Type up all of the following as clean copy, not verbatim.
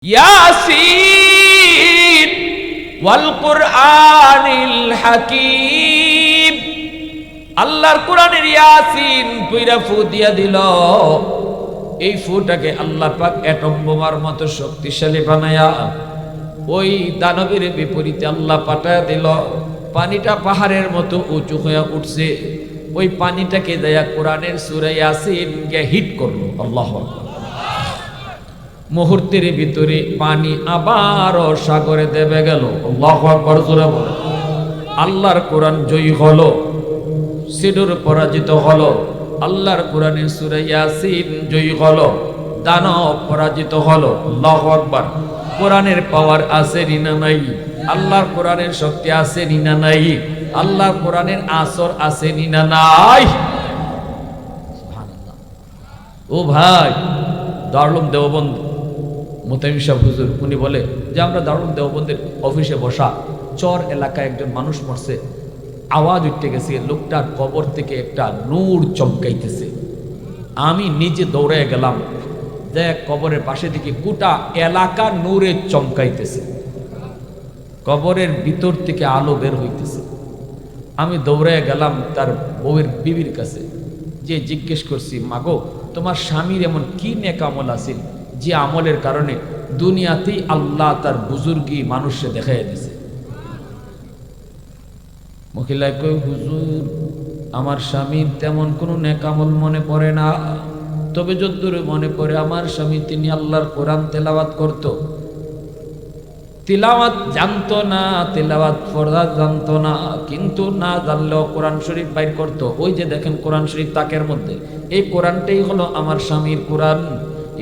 ইয়াসিন ওয়াল কুরআনিল হাকীম। আল্লাহর কোরআনের ইয়াসিন পুরা ফু দিয়া দিল। এই ফুটাকে আল্লাহ পাক অ্যাটম বোমার মতো শক্তিশালী বানায়া ওই দানবের বিপরীতে আল্লাহ পাঠায়া দিল। পানিটা পাহাড়ের মতো উঁচু হয়ে উঠছে। ওই পানিটাকে দেয়া কোরআনের সূরা ইয়াসিন কে হিট করলো। আল্লাহু আকবার। মুহূর্তের ভিতরে পানি আবারও সাগরে দেবে গেল। আল্লাহু আকবার জোরে বলো। আল্লাহর কোরআন জয়ী হলো, সিডুর পরাজিত হলো। আল্লাহর কোরআনের সূরা ইয়াসিন জয়ী হলো, দানব পরাজিত হলো। আল্লাহু আকবার। কোরআনের পাওয়ার আছে না নাই? আল্লাহর কোরআনের শক্তি আছে না নাই? আল্লাহর কোরআনের আসর আছে না নাই? সুবহানাল্লাহ। ও ভাই, দারুল দেওবন্দ মুতাইম সাহেব হুজুর উনি বলে যে আমরা দারুল দেওবন্দের অফিসে বসা, চর এলাকায় একজন মানুষ মরছে, আওয়াজ উঠতে গেছে, লোকটার কবর থেকে একটা নূর চমকাইতেছে। আমি নিজে দৌড়ে গেলাম, দেখ কবরের পাশে দিকে গোটা এলাকা নূরে চমকাইতেছে, কবরের ভিতর থেকে আলো বের হইতেছে। আমি দৌড়ে গেলাম তার বউয়ের বিবির কাছে, যে জিজ্ঞেস করছি, মাগো তোমার স্বামীর এমন কি নেক আমল আছে যে আমলের কারণে দুনিয়াতেই আল্লাহ তার বুজুর্গি মানুষে দেখাই দিছে? মহিলায় কই, হুজুর আমার স্বামীর তেমন কোনো নেক আমল মনে পড়ে না, তবে যদ্দূর মনে পড়ে আমার স্বামী তিনি আল্লাহর কোরআন তেলাওয়াত করত। তিলাওয়াত জানতো না, তিলাওয়াত পড়া জানতো না, কিন্তু না জানলেও কোরআন শরীফ বাইর করতো। ওই যে দেখেন কোরআন শরীফ তাকের মধ্যে, এই কোরআনটাই হলো আমার স্বামীর কোরআন।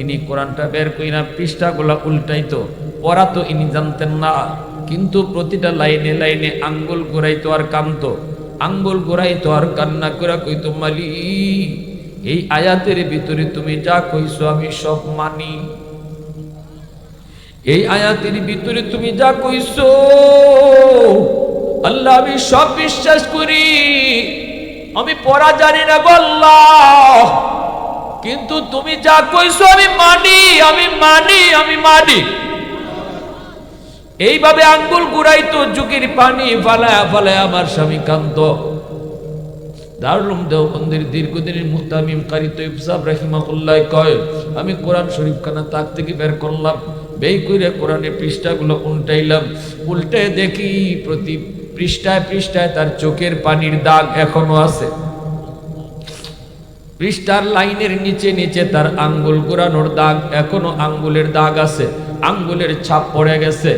ইনি কোরআনটা বের কইরা পৃষ্ঠাগুলা উল্টাইতো, পড়াতো ইনি জানতেন না, কিন্তু প্রতিটা লাইনে লাইনে আঙ্গুল ঘুরাইতো আর কানতো, আঙ্গুল ঘুরাইতো আর কান্না করে কইতো, মালিক এই আয়াতের ভিতরে তুমি যা কইছো আমি সব মানি, এই আয়াতের ভিতরে তুমি যা কইছো আল্লাহ আমি সব বিশ্বাস করি, আমি পড়া জানি না গো আল্লাহ, কিন্তু তুমি যা কইছো আমি মানি, আমি মানি, আমি মানি। এইভাবে আঙ্গুল ঘুরাইতো, চোখের পানি ফালায়া ফালায়া আমার স্বামী কান্ত। দারুল দেওবন্দের দীর্ঘদিনের মুহতামিম কারি তৈয়ব সাহেব রাহিমাহুল্লাহ কয়, আমি কোরআন শরীফ খানা তাক থেকে বের করলাম, বেই কইরা কোরআনের পৃষ্ঠাগুলো উল্টাইলাম, উল্টে দেখি প্রতি পৃষ্ঠায় পৃষ্ঠায় তার চোখের পানির দাগ এখনো আছে। পৃষ্ঠার লাইনের নিচে নিচে তার আঙ্গুল ঘোরানোর দাগ এখনো, আঙ্গুলের দাগ আছে, আঙ্গুলের ছাপ পড়ে গেছে।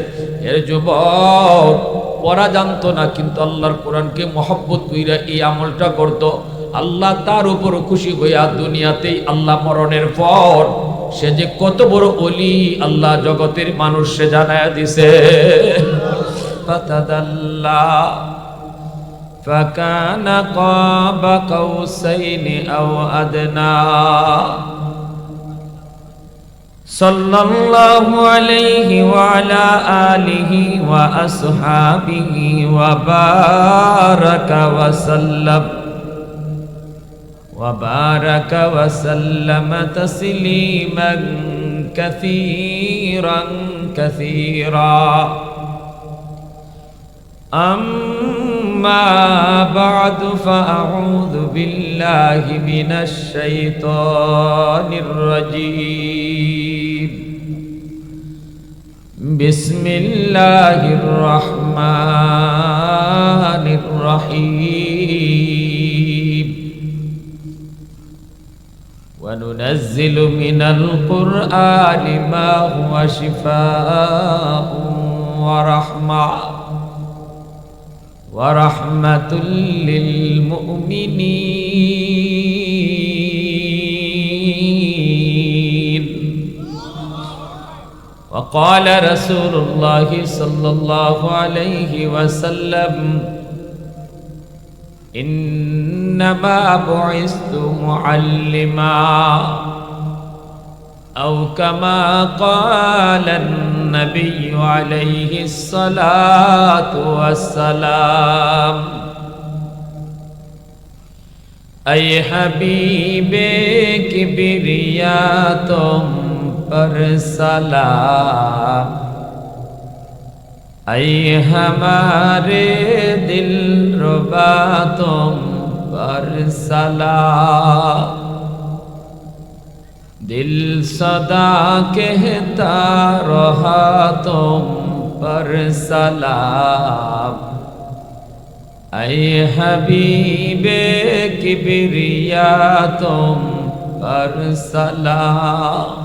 এর যুবক পড়া জানতো না, কিন্তু আল্লাহর কোরআনকে মহব্বত কইরা এই আমলটা করত। আল্লাহ তার উপর খুশি হইয়া দুনিয়াতেই আল্লাহ মরণের পর সে যে কত বড় ওলি আল্লাহ জগতের মানুষ সে জানায়া দিছে। ফাতাদাল্লা ফাকানা কাবা কাউসাইনি আও আদনা। সাল্লাল্লাহু আলাইহি ওয়া আলা আলিহি ওয়া আসহাবিহি ওয়া বারাকা ওয়া সাল্লাম ওয়া বারাকা ওয়া সাল্লামা তাসলিমান কাসীরান কাসীরা। أما بعد فأعوذ بالله من الشيطان الرجيم. بسم الله الرحمن الرحيم. وننزل من القرآن ما هو شفاء ورحمة للمؤمنين. وقال رسول الله صلى الله عليه وسلم إنما بعثت معلما أو كما قال النبي عليه الصلاة والسلام. أي حبيب كبريا तुम पर सलाम। ऐ हमारे दिल रुबा तुम पर सलाम। दिल सदा कहता रहा तुम पर सलाम। ऐ हबीबे किबरिया तुम पर सलाम।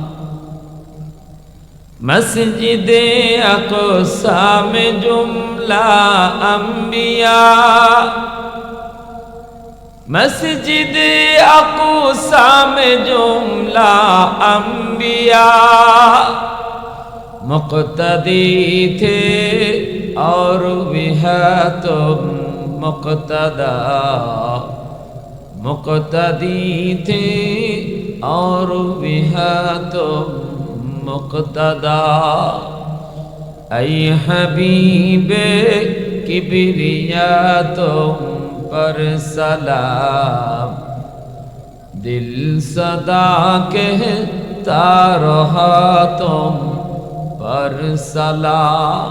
मस्जिदे अक़सा में जुमला अंबिया, मस्जिदे अक़सा में जुमला अंबिया मुक़्तदी थे और भी है तुम मुक़्तदा। मुक़्तदी थे और भी है तुम मुक़्तदा। ऐ हबीबे किबरिया तुम पर सलाम। दिल सदा कहता रहा तुम पर सलाम।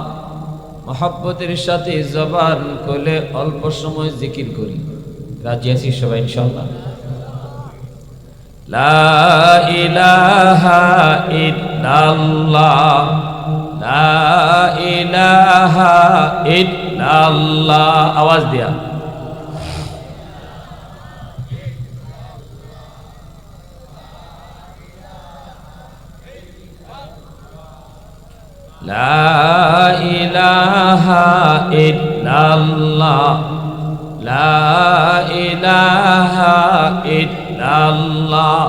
मोहब्बतेर साथे जबान खुले अल्प समय जिकिर करी। राजी आছি সবাই ইনশাআল্লাহ। লা ইলাহা ইল্লাল্লাহ, লা ইলাহা ইল্লাল্লাহ। আওয়াজ দিয়া। লা ইলাহা ইল্লাল্লাহ, লা ইলাহা ইল্লাল্লাহ।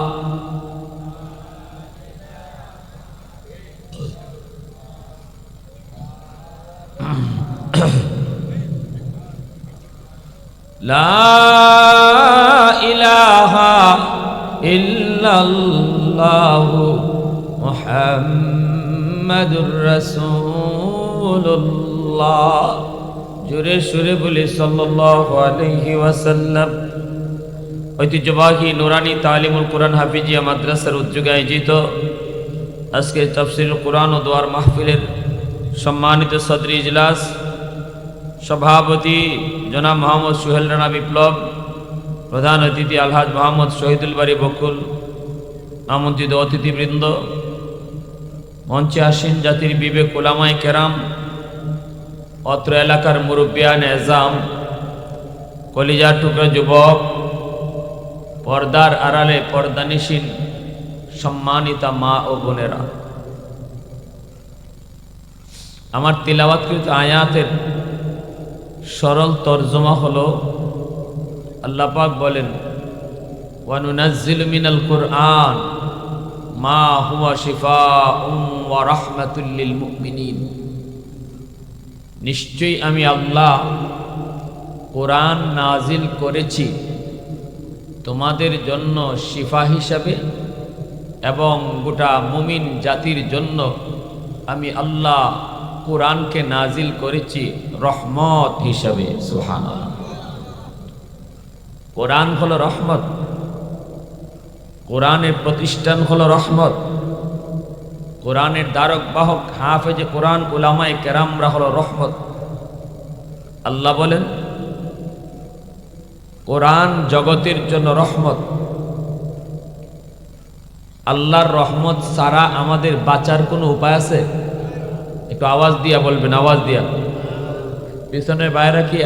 লা ইলাহা ইল্লাল্লাহ মুহাম্মাদুর রাসূলুল্লাহ। জোরে সুরে বলি সাল্লাল্লাহু আলাইহি ওয়াসাল্লাম। ঐতিহ্যবাহী নুরানি তালিমুল কুরআন হাফিজিয়া মাদ্রাসার উদ্যোগে আয়োজিত আজকে তাফসীরুল কুরআন ও দোয়ার মাহফিলের সম্মানিত সদর ইজলাস সভাপতি জনাব মোহাম্মদ সোহেল রানা বিপ্লব, প্রধান অতিথি আলহাজ মোহাম্মদ শহীদুল বারী বকুল, আমন্ত্রিত অতিথিবৃন্দ, মঞ্চে আসীন জাতির বিবেক উলামায়ে কেরাম, অত্র এলাকার মুরব্বিয়ান এজাম, কলিজার টুকরা যুবক, পর্দার আড়ালে পর্দানিশীন সম্মানিতা মা ও বোনেরা, আমার তিলাওয়াতকৃত আয়াতের সরল তর্জমা হলো আল্লাহ পাক বলেন ওয়া নুনাজ্জিলু মিনাল কুরআন মা হুয়া শিফাউন ওয়া রাহমাতুল লিল মুমিনিন। নিশ্চয়ই আমি আল্লাহ কোরআন নাজিল করেছি তোমাদের জন্য শিফা হিসাবে এবং গোটা মুমিন জাতির জন্য আমি আল্লাহ কোরআনকে নাজিল করেছি রহমত হিসাবে। সুবহানাল্লাহ। কোরআন হলো রহমত, কোরআনের প্রতিষ্ঠান হলো রহমত, কোরআনের ধারক বাহক হাফেজে কোরআন উলামায়ে কেরামরা হলো রহমত। আল্লাহ বলেন কোরআন জগতের জন্য রহমত। আল্লাহর রহমত ছাড়া আমাদের বাঁচার কোনো উপায় আছে? একটু আওয়াজ দিয়া বলবেন, আওয়াজ দিয়া। পিছনের ভাইরা কি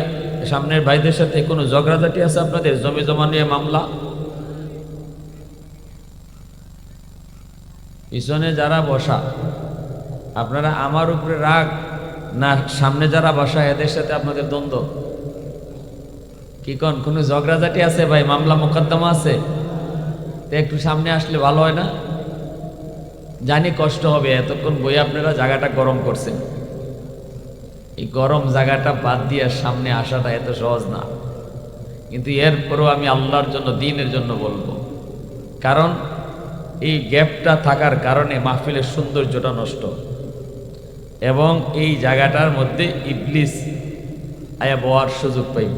সামনের ভাইদের সাথে কোনো ঝগড়াঝাটি আছে আপনাদের? জমি জমা নিয়ে মামলা? পিছনে যারা বসা আপনারা আমার উপরে রাগ না সামনে যারা বসা এদের সাথে আপনাদের দ্বন্দ্ব? কি কোন কোনো ঝগড়াঝাটি আছে ভাই? মামলা মোকদ্দমা আছে? তো একটু সামনে আসলে ভালো হয় না? জানি কষ্ট হবে, এতক্ষণ বই আপনারা জায়গাটা গরম করছেন। এই গরম জায়গাটা বাদ দিয়ে সামনে আসাটা এত সহজ না, কিন্তু এরপরও আমি আল্লাহর জন্য দ্বীনের জন্য বলবো। কারণ এই গ্যাপটা থাকার কারণে মাহফিলের সৌন্দর্যটা নষ্ট, এবং এই জায়গাটার মধ্যে ইবলিস আয়া বওয়ার সুযোগ পাইব।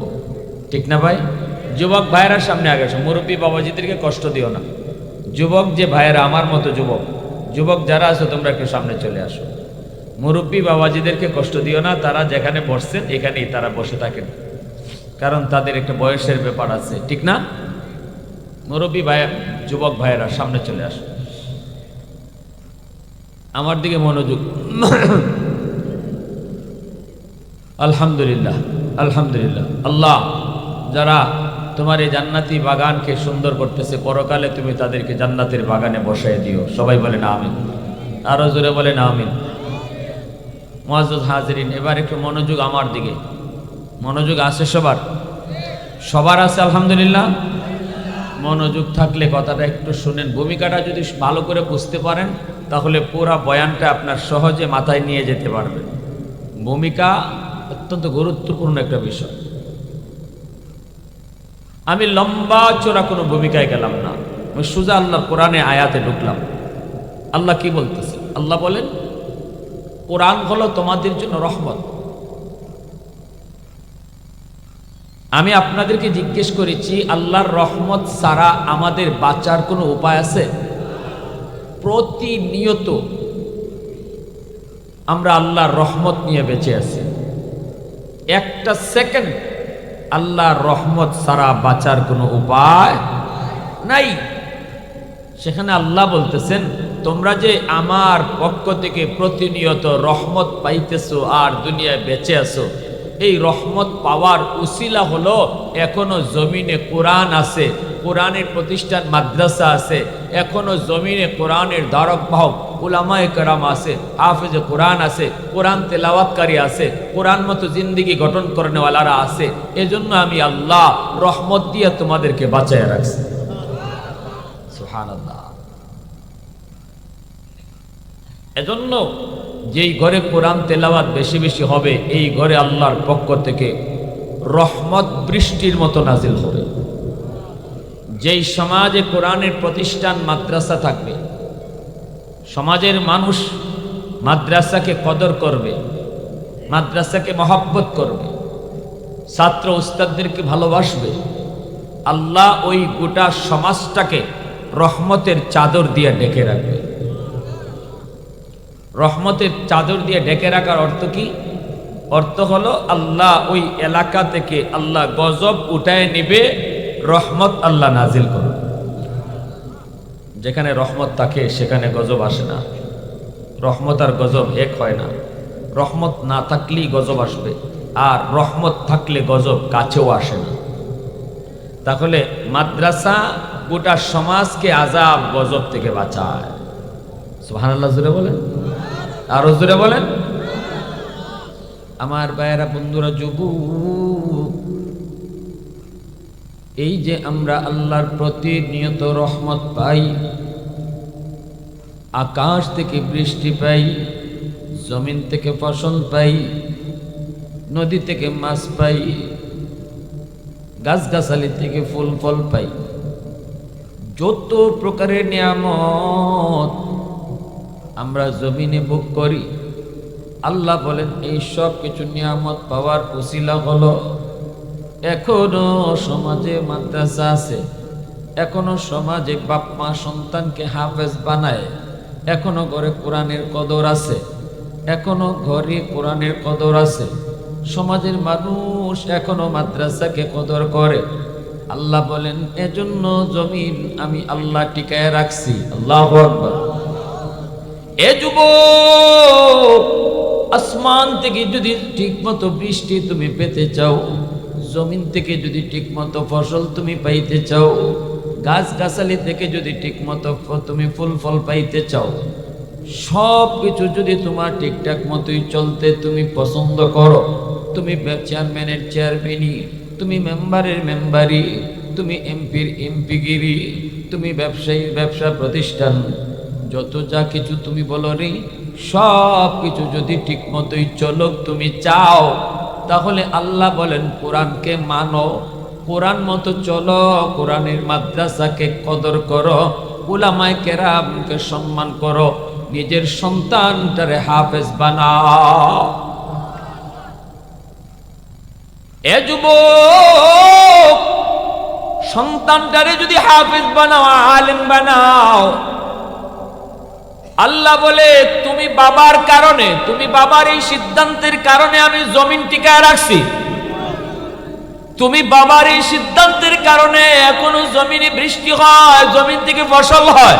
ঠিক না ভাই? যুবক ভাইয়েরা সামনে আগে আসো, মুরব্বী বাবাজিদেরকে কষ্ট দিও না। যুবক যে ভাইয়েরা আমার মতো যুবক যুবক যারা আছো তোমরা একটু সামনে চলে আসো। মুরব্বী বাবাজিদেরকে কষ্ট দিও না, তারা যেখানে বসছেন এখানেই তারা বসে থাকেন, কারণ তাদের একটা বয়সের ব্যাপার আছে, ঠিক না? মুরব্বী ভাই, যুবক ভাইয়েরা সামনে চলে আসো, আমার দিকে মনোযোগ। আলহামদুলিল্লাহ, আলহামদুলিল্লাহ। আল্লাহ যারা তোমার এই জান্নাতি বাগানকে সুন্দর করতেছে, পরকালে তুমি তাদেরকে জান্নাতের বাগানে বসায় দিও। সবাই বলেন আমিন, আরো জোরে বলেন আমিন। মুআজ্জাজ হাজিরিন, এবার একটু মনোযোগ আমার দিকে। মনোযোগ আছে সবার? সবার আছে আলহামদুলিল্লাহ। মনোযোগ থাকলে কথাটা একটু শুনেন। ভূমিকাটা যদি ভালো করে বুঝতে পারেন তাহলে পুরা বয়ানটা আপনার সহজে মাথায় নিয়ে যেতে পারবেন। ভূমিকা অত্যন্ত গুরুত্বপূর্ণ একটা বিষয়। আমি লম্বা চোরা কোনো ভূমিকায় গেলাম না, আমি সোজা আল্লাহর কোরআনে আয়াতে ঢুকলাম। আল্লাহ কি বলতেছে? আল্লাহ বলেন কোরআন হলো তোমাদের জন্য রহমত। আমি আপনাদেরকে জিজ্ঞেস করেছি, আল্লাহর রহমত ছাড়া আমাদের বাঁচার কোনো উপায় আছে? প্রতিনিয়ত আমরা আল্লাহর রহমত নিয়ে বেঁচে আছি। একটা সেকেন্ড আল্লাহর রহমত ছাড়া বাঁচার কোনো উপায় নাই। সেখানে আল্লাহ বলতেছেন, তোমরা যে আমার পক্ষ থেকে প্রতিনিয়ত রহমত পাইতেছো আর দুনিয়ায় বেঁচে আছো, এই রহমত পাওয়ার উসিলা হলো এখনো জমিনে কোরআন আছে, কোরআনের প্রতিষ্ঠান মাদ্রাসা আছে, এখনো জমিনে কোরআনের ধারক বাহক উলামায়ে কেরাম আছে, হাফেজে কোরআন আছে, কোরআন তেলাওয়াতকারী আছে, কোরআন মতো জিন্দেগি গঠন করেনেওয়ালারা আছে। এজন্য আমি আল্লাহ রহমত দিয়ে তোমাদেরকে বাঁচায় রাখছি। সুবহানাল্লাহ। এজন্য যেই ঘরে কোরআন তেলাওয়াত বেশি বেশি হবে, এই ঘরে আল্লাহর পক্ষ থেকে রহমত বৃষ্টির মতো নাজিল হবে। যেই সমাজে কোরআনের প্রতিষ্ঠান মাদ্রাসা থাকবে, সমাজের মানুষ মাদ্রাসাকে কদর করবে, মাদ্রাসাকে মহব্বত করবে, ছাত্র উস্তাদদেরকে ভালোবাসবে, আল্লাহ ওই গোটা সমাজটাকে রহমতের চাদর দিয়ে ঢেকে রাখবে। রহমতের চাদর দিয়ে ঢেকে রাখার অর্থ কি? অর্থ হলো আল্লাহ ওই এলাকা থেকে আল্লাহ গজব উঠায় নিবে, রহমত আল্লাহ নাজিল করবে। যেখানে রহমত থাকে সেখানে গজব আসে না। রহমত আর গজব এক হয় না। রহমত না থাকলেই গজব আসবে, আর রহমত থাকলে গজব কাছেও আসে না। তাহলে মাদ্রাসা গোটা সমাজকে আযাব গজব থেকে বাঁচায়। সুবহানাল্লাহ জোরে বলেন, আরো জোরে বলেন। আমার ভাইয়েরা, বন্ধুরা, যুবক, এই যে আমরা আল্লাহর প্রতিনিয়ত রহমত পাই, আকাশ থেকে বৃষ্টি পাই, জমিন থেকে ফসল পাই, নদী থেকে মাছ পাই, গাছগাছালি থেকে ফুল ফল পাই, যত প্রকারের নিয়ামত আমরা জমিনে ভোগ করি, আল্লাহ বলেন এই সব কিছু নিয়ামত পাওয়ার উসিলা হলো এখনো সমাজে মাদ্রাসা আছে, এখনো সমাজে বাপ মা সন্তানকে হাফেজ বানায়, এখনো ঘরে কোরআনের কদর আছে, এখনো ঘরে কোরআনের কদর আছে, সমাজের মানুষ এখনো মাদ্রাসাকে কদর করে। আল্লাহ বলেন এজন্য জমিন আমি আল্লাহ টিকায় রাখছি। আল্লাহু আকবার। এ যুবক, আসমান থেকে যদি ঠিকমতো বৃষ্টি তুমি পেতে চাও, জমিন থেকে যদি ঠিকমতো ফসল তুমি পাইতে চাও, গাছ গাছালি থেকে যদি ঠিকমতো তুমি ফুল ফল পাইতে চাও, সব কিছু যদি তোমার ঠিকঠাক মতোই চলতে তুমি পছন্দ করো, তুমি চেয়ারম্যানের চেয়ারম্যানই, তুমি মেম্বারের মেম্বারি, তুমি এমপির এমপিগিরি, তুমি ব্যবসায়ীর ব্যবসা প্রতিষ্ঠান, যত যা কিছু তুমি বলো রে, সব কিছু যদি ঠিক মতোই চলো তুমি চাও, তাহলে আল্লাহ বলেন কোরআনকে মানো, কোরআন মতো চলো, কোরআনের মাদ্রাসাকে কদর করো, উলামায়ে কেরামকে সম্মান করো, নিজের সন্তানটারে হাফেজ বানাও। এ যুবক, সন্তানটারে যদি হাফেজ বানাও, আলেম বানাও, আল্লাহ বলে তুমি বাবার কারণে, তুমি বাবার এই সিদ্ধান্তের কারণে আমি জমিন টিকায় রাখছি। তুমি বাবার এই সিদ্ধান্তের কারণে এখনো জমিনে বৃষ্টি হয়, জমিন থেকে ফসল হয়।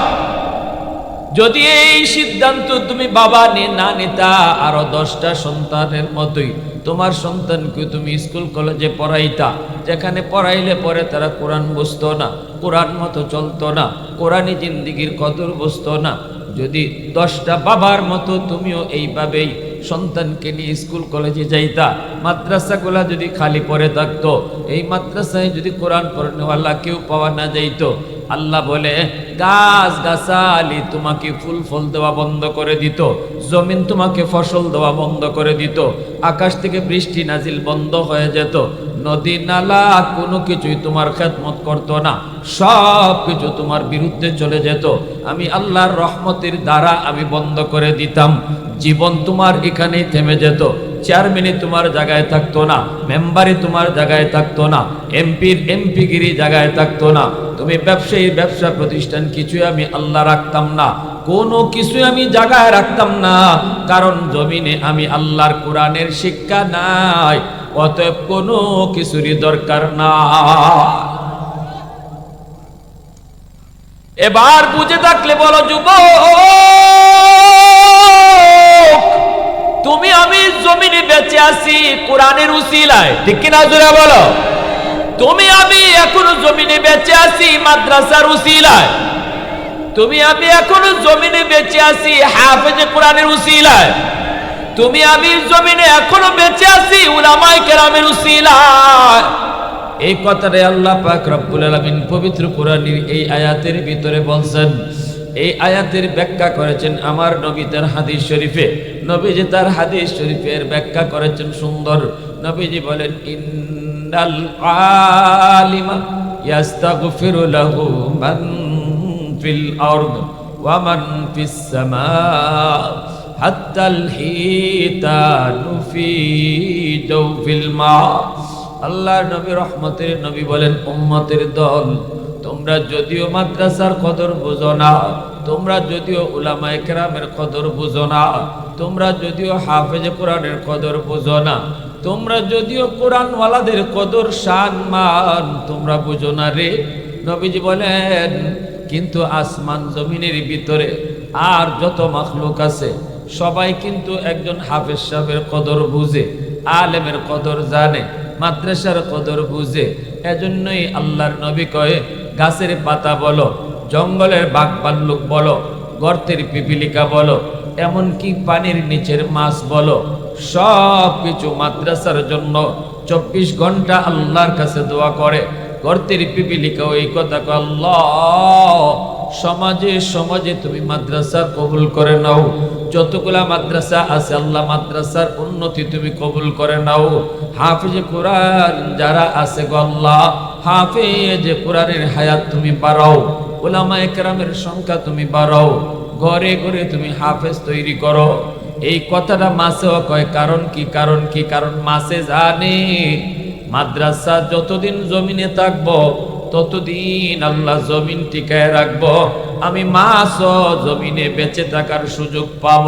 যদি এই সিদ্ধান্ত তুমি বাবা না নিতা, আরো 10টা সন্তানের মতোই তোমার সন্তানকে তুমি স্কুল কলেজে পড়াইতা, যেখানে পড়াইলে পরে তারা কোরআন বুঝতো না, কোরআন মতো চলতো না, কোরআনী জিন্দিগির কদর বুঝতো না। যদি 10টা বাবার মতো তুমিও এইভাবেই সন্তানকে নিয়ে স্কুল কলেজে যাইতা, মাদ্রাসাগুলা যদি খালি পড়ে থাকতো, এই মাদ্রাসায় যদি কোরআন পড়নেওয়ালা কেউ পাওয়া না যাইতো, আল্লাহ বলে গাছ গাছালি তোমাকে ফুল ফল দেওয়া বন্ধ করে দিত, জমিন তোমাকে ফসল দেওয়া বন্ধ করে দিত, আকাশ থেকে বৃষ্টি নাজিল বন্ধ হয়ে যেত, নদী নালা কোনো কিছুই তোমার খেদমত করতো না, সব কিছু তোমার বিরুদ্ধে চলে যেত। আমি আল্লাহর রহমতের দ্বারা আমি বন্ধ করে দিতাম। জীবন তোমার এখানেই থেমে যেত। চেয়ারম্যানই তোমার জায়গায় থাকতো না, মেম্বারই তোমার জায়গায় থাকতো না, এমপির এমপিগিরি জায়গায় থাকতো না, তুমি ব্যবসায়ীর ব্যবসা প্রতিষ্ঠান কিছুই আমি আল্লাহ রাখতাম না, কোনো কিছুই আমি জায়গায় রাখতাম না। কারণ জমিনে আমি আল্লাহর কোরআনের শিক্ষা নাই, অতএব কোনো কিছুরই দরকার না। এবার বুঝে থাকলে বলো যুবক, তুমি আমি জমিনে বেঁচে আছি কোরআনের উসিলায়, ঠিক কিনা জোরে বলো। তুমি আমি এখনো জমিনে বেঁচে আছি মাদ্রাসার উসিলায়, তুমি আমি এখনো জমিনে বেঁচে আছি হাফেজে কোরআনের উসিলায়, তুমি আমি জমিনে এখনো বেঁচে আছি উলামায়ে কেরামের উসিলায়। এই কথাটাই আল্লাহ পাক রব্বুল আলামিন পবিত্র কোরআনের এই আয়াতের ভিতরে বলছেন। এই আয়াতের ব্যাখ্যা করেছেন আমার নবী তার হাদিস শরীফে। নবীজি তার হাদিস শরীফের ব্যাখ্যা করেছেন সুন্দর। নবীজি বলেন ইন্নাল আলিমা ইয়াস্তাগফিরু লাহু মান ফিল আরদ ওয়া মান ফিস সামা হাত্তাল হিতানু ফি জাওফিল মা। আল্লাহর নবী রহমতের নবী বলেন, উম্মতের দল, তোমরা যদিও মাদ্রাসার কদর বুঝো না, তোমরা যদিও উলামায়ে কেরামের কদর বুঝো না, তোমরা যদিও হাফেজে কোরআনের কদর বুঝো না, তোমরা যদিও কোরআনওয়ালাদের কদর শান মান তোমরা বুঝো না রে। নবীজি বলেন কিন্তু আসমান জমিনের ভিতরে আর যত মাখলুক আছে সবাই কিন্তু একজন হাফেজ সাহেবের কদর বুঝে, আলেমের কদর জানে, মাদ্রাসার কদর বুঝে। এজন্যই আল্লাহর নবী কয়ে গাছের পাতা বলো, জঙ্গলের বাঘ ভাল্লুক বলো, গর্তের পিপিলিকা বলো, এমনকি পানির নিচের মাছ বলো, সব কিছু মাদ্রাসার জন্য 24 ঘন্টা আল্লাহর কাছে দোয়া করে। গর্তের পিপিলিকা এই কথা কয়, আল্লাহ সমাজে সমাজে তুমি মাদ্রাসা কবুল করে নাও, যতগুলা মাদ্রাসা আছে আল্লাহ মাদ্রাসার উন্নতি তুমি কবুল করে নাও। হাফেজে কোরআন যারা আছে গো আল্লাহ, হাফেজে কোরআনের হায়াত তুমি বাড়াও, উলামায়ে কেরামের সংখ্যা তুমি বাড়াও, ঘরে ঘরে তুমি হাফেজ তৈরি করো। এই কথাটা মাসেও কয়। কারণ কি? কারণ কি? কারণ মাসে জানে মাদ্রাসা যতদিন জমিনে থাকবো ততদিন আল্লাহ জমিন টিকায় রাখবো, আমি মাছও জমিনে বেঁচে থাকার সুযোগ পাব।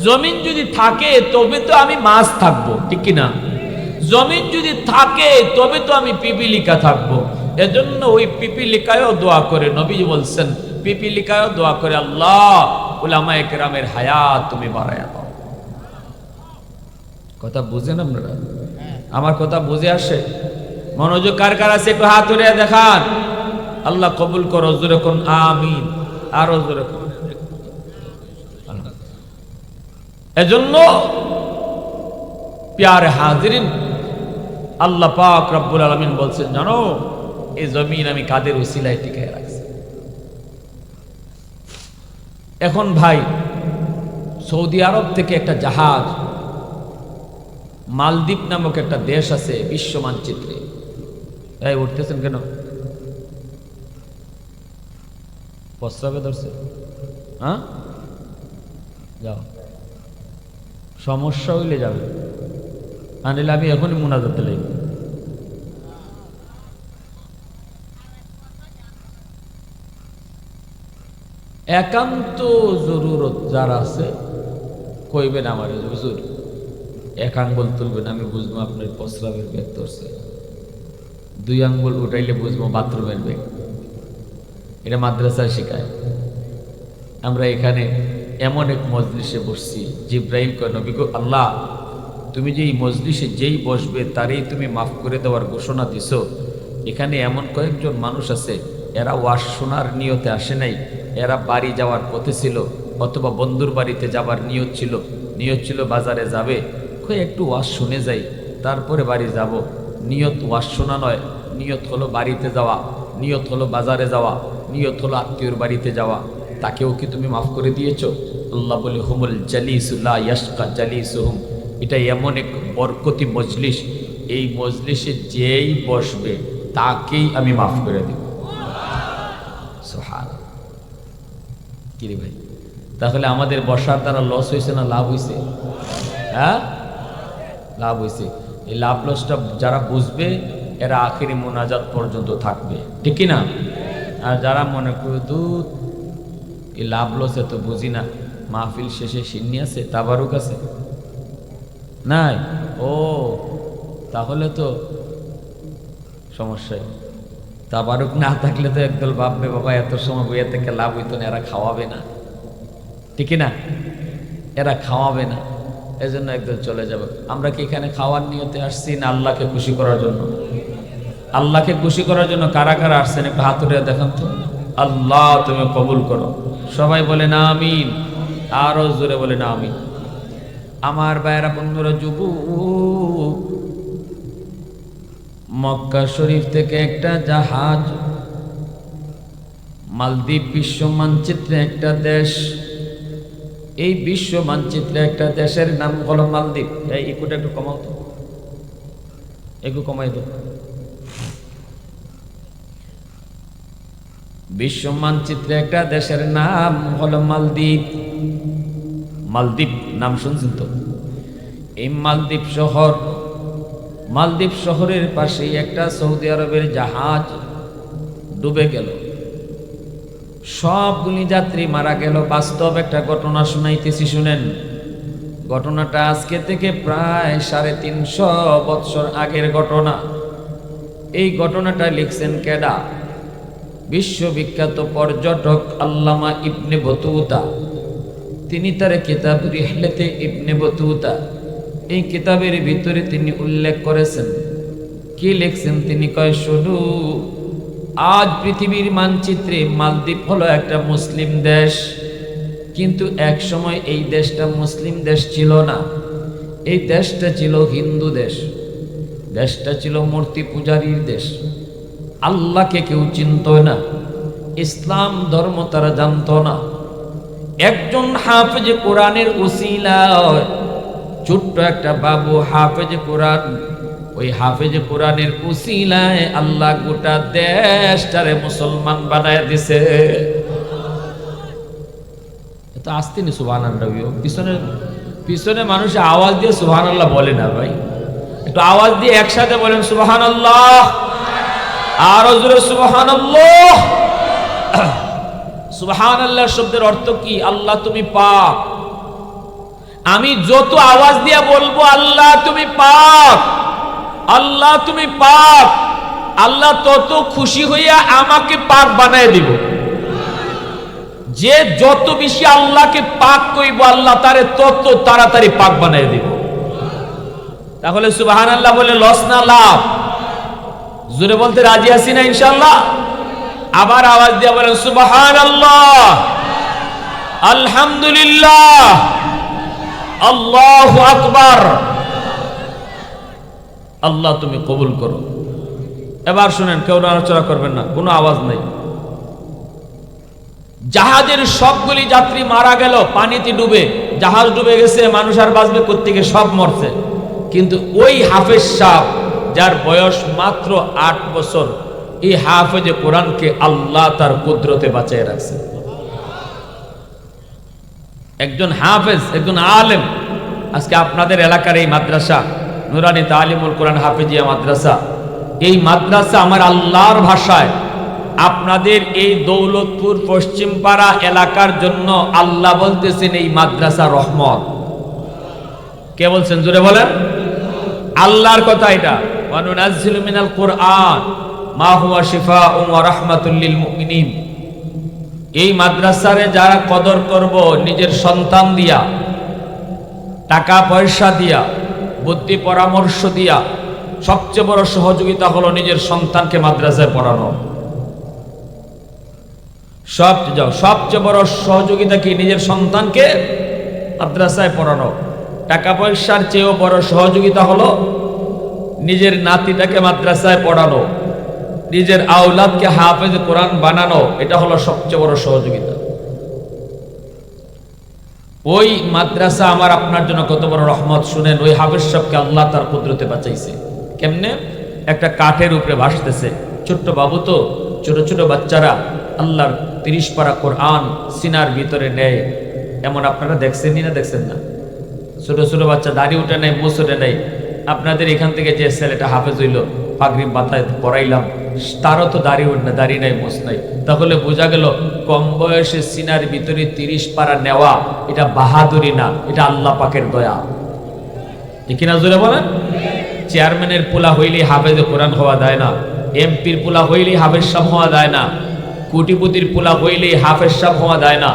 জমিন যদি থাকে তবে তো আমি মাছ থাকবো, ঠিক কিনা? জমিন যদি থাকে তবে তো আমি পিপিলিকা থাকবো। এজন্য ওই পিপিলিকায়ও দোয়া করে, নবী বলছেন পিপিলিকায়ও দোয়া করে, আল্লাহ উলামায়ে কেরামের হায়াত তুমি বাড়ায়া দাও। কথা বুঝেন আপনারা? আমার কথা বুঝে আসে? মনোযোগ কার কার আছে একটু হাত উঠিয়ে দেখান। আল্লাহ কবুল করো, জোরে কোন আমিন, আরো জোরে কোন। এজন্য প্যারে হাজিরিন, আল্লাহ পাক রব্বুল আলামিন বলছেন, জানো এই জমিন আমি কাদের উসিলায় টিকায় রাখছি। এখন ভাই সৌদি আরব থেকে একটা জাহাজ, মালদ্বীপ নামক একটা দেশ আছে বিশ্ব মানচিত্রে, এই উঠতেছেন কেন? প্রস্রাবে ধরছে? হ্যাঁ, যাও, সমস্যা হইলে যাবে, আনিলে আমি এখনই মুনাজাতে লাগবে। একান্ত জরুরত যারা আছে কইবেন আমার হুজুর, এক আঙ্গুল তুলবেন আমি বুঝবো আপনার প্রস্রাবের ব্যাগ ধরছে, দুই আঙ্গুল উঠাইলে বুঝবো বাথরুমের ব্যাগ। এটা মাদ্রাসায় শেখায়। আমরা এখানে এমন এক মজলিসে বসছি, জিব্রাইল কয় নবী গো আল্লাহ, তুমি যে এই মজলিসে যেই বসবে তারই তুমি মাফ করে দেওয়ার ঘোষণা দিছো। এখানে এমন কয়েকজন মানুষ আছে, এরা ওয়াজ শোনার নিয়তে আসে নাই, এরা বাড়ি যাওয়ার পথে ছিল, অথবা বন্ধুর বাড়িতে যাবার নিয়ত ছিল বাজারে যাবে, কই একটু ওয়াজ শুনে যাই তারপরে বাড়ি যাব। নিয়ত ওয়াজ শোনা নয়, নিয়ত হলো বাড়িতে যাওয়া, নিয়ত হলো বাজারে যাওয়া, নিয়ত হলো আত্মীয়র বাড়িতে যাওয়া। তাকেও কি তুমি মাফ করে দিয়েছো? আল্লাহ বলে হুমুল জালিসুল্লাহ ইয়াশকা জালিসুহুম, এটা এমন এক বরকতি মজলিস, এই মজলিসে যেই বসবে তাকেই আমি মাফ করে দিব। সুবহানাল্লাহ। কি রে ভাই, তাহলে আমাদের বসার দ্বারা লস হয়েছে না লাভ হয়েছে? হ্যাঁ, লাভ হয়েছে। এই লাভ লসটা যারা বুঝবে এরা আখেরি মোনাজাত পর্যন্ত থাকবে, ঠিক কি না? আর যারা মনে করে দূর এই লাভ লসে তো বুঝি না, মাহফিল শেষে সিন্নি আছে, তাবারুক আছে নাই, ও তাহলে তো সমস্যাই। তাবারুক না থাকলে তো একদল ভাববে বাবা এত সময় বইয়া থেকে লাভ হইতো না, এরা খাওয়াবে না, ঠিক না? এরা খাওয়াবে না, এজন্য একদল চলে যাবে। আমরা কি এখানে খাওয়ার নিয়তে আসছি না আল্লাহকে খুশি করার জন্য? আল্লাহকে খুশি করার জন্য কারা কারা আসছেন একটু হাত উঠিয়ে দেখান তো। আল্লাহ তুমি কবুল করো, সবাই বলে না আমিন, আরো জোরে বলে না আমিন। আমার ভাইয়েরা বন্ধুরা, যুবক, মক্কা শরীফ থেকে একটা জাহাজ, মালদ্বীপ বিশ্ব মানচিত্রে একটা দেশ, এই বিশ্ব মানচিত্রে একটা দেশের নাম হলো মালদ্বীপ। এই ইকুটা একটু কমাও তো, একটু কমাই তো। বিশ্ব মানচিত্রে একটা দেশের নাম হলো মালদ্বীপ। মালদ্বীপ নাম শুনছেন তো? এই মালদ্বীপ শহরের পাশেই একটা সৌদি আরবের জাহাজ ডুবে গেল, সবগুলি যাত্রী মারা গেল। বাস্তব একটা ঘটনা শুনাইতেছি, শুনেন। ঘটনাটা আজকে থেকে প্রায় 350 বৎসর আগের ঘটনা। এই ঘটনাটা লিখছেন কেডা? বিশ্ববিখ্যাত পর্যটক আল্লামা ইবনে বতুতা। তিনি তার কিতাব রিহলাতে ইবনে বতুতা, এই কিতাবের ভিতরে তিনি উল্লেখ করেছেন, কি লিখছেন তিনি? কয় শুধু আজ পৃথিবীর মানচিত্রে মালদ্বীপ হলো একটা মুসলিম দেশ, কিন্তু এক সময় এই দেশটা মুসলিম দেশ ছিল না। এই দেশটা ছিল হিন্দু দেশ, দেশটা ছিল মূর্তি পূজারীর দেশ। আল্লাহকে কেউ চিনত না, ইসলাম ধর্ম তারা জানত না। একজন হাফেজে কোরআনের উসিলায়, ছোট্ট একটা বাবু হাফেজে কোরআন, ওই হাফেজে কোরআনের উসিলায় আল্লাহ গোটা দেশটারে মুসলমান বানায় দিছে। এত আস্তে নি সুবহানাল্লাহ, পিছনে মানুষ আওয়াজ দিয়ে সুবহানাল্লাহ বলে না ভাই, একটু আওয়াজ দিয়ে একসাথে বলেন সুবহানাল্লাহ, আরো জোরে সুবহানাল্লাহ। সুবহানাল্লাহ শব্দের অর্থ কি? আল্লাহ তুমি পাক। আমি যত আওয়াজ দিয়ে বলবো আল্লাহ তুমি পাক, আল্লাহ তুমি পাক, আল্লাহ তত খুশি হইয়া আমাকে পাক বানায় দিব। যে যত বেশি আল্লাহকে পাক কইব আল্লাহ তারে তত তাড়াতাড়ি পাক বানায় দিব। তাহলে সুবহানাল্লাহ বলে লস না লাভ? জোরে বলতে রাজি আছি না ইনশাআল্লাহ? আবার আওয়াজ দিয়ে বলেন সুবহানাল্লাহ, আলহামদুলিল্লাহ, আল্লাহু আকবার। আল্লাহ তুমি কবুল করো। এবার শুনেন, কেউ নড়াচড়া করবেন না, কোনো আওয়াজ নাই। জাহাজের সবগুলি যাত্রী মারা গেল, পানিতে ডুবে, জাহাজ ডুবে গেছে, মানুষ আর বাঁচবে কোত্থেকে, সব মরছে। কিন্তু ওই হাফেজ সাহেব, যার বয়স মাত্র 8 বছর, এই হাফেজে কোরআনকে আল্লাহ তার কুদরতে বাঁচিয়ে রাখছে। একজন হাফেজ, একজন আলেম। আজকে আপনাদের এলাকার এই মাদ্রাসা নুরানি তালিমুল কোরআন হাফেজিয়া মাদ্রাসা, এই মাদ্রাসা আমার আল্লাহর ভাষায় আপনাদের এই দৌলতপুর পশ্চিমপাড়া এলাকার জন্য আল্লাহ বলতেছেন এই মাদ্রাসা রহমত। কে বলছেন? জোরে বলেন। আল্লাহর কথা এটা। ওয়া নুনাজ্জিলু মিনাল কুরআন মা হুয়া শিফাউন ওয়া রাহমাতুল লিল মুমিনিন। এই মাদ্রাসারে যারা কদর করব নিজের সন্তান দিয়া, টাকা পয়সা দিয়া, বুদ্ধি পরামর্শ দিয়া, সবচেয়ে বড় সহযোগিতা হলো নিজের সন্তানকে মাদ্রাসায় পড়ানো। সবচেয়ে বড় সহযোগিতা কি? নিজের সন্তানকে মাদ্রাসায় পড়ানো। টাকা পয়সার চেয়েও বড় সহযোগিতা হলো নিজের নাতিটাকে মাদ্রাসায় পড়ানো, নিজের আওলাদকে হাফেজ কোরআন বানানো। এটা হলো সবচেয়ে বড় সহযোগিতা। ওই মাদ্রাসা আমার আপনার জন্য কত বড় রহমত শুনেন। ওই হাফেজ সাহেবকে আল্লাহ তার কুদরতে বাঁচাইছে। কেমনে? একটা কাঠের উপরে ভাসতেছে, ছোট্ট বাবু তো, ছোট ছোট বাচ্চারা আল্লাহর 30 পারা কোরআন সিনার ভিতরে নেয়। এমন আপনারা দেখছেন না? দেখছেন না? ছোট ছোট বাচ্চা দাড়ি উঠে নেয়, মুছ উঠে নেয়। আপনাদের এখান থেকে যে ছেলেটা হাফেজ হইল, পাগড়ি মাথায় পড়াইলাম, তারও তো দাড়ি উঠ না, দাড়ি নাই, মুছ নাই। তাহলে বোঝা গেল কম বয়সে সিনার ভিতরে 30 পারা নেওয়া এটা বাহাদুরি না, এটা আল্লাহ পাকের দয়া। ঠিক না? জোরে বলেন। চেয়ারম্যানের পোলা হইলেই হাফেজে কোরআন হওয়া যায় না, এমপির পোলা হইলেই হাফেজ সাহেব হওয়া যায় না, কোটিপতির পোলা হইলেই হাফেজ সাহেব হওয়া যায় না।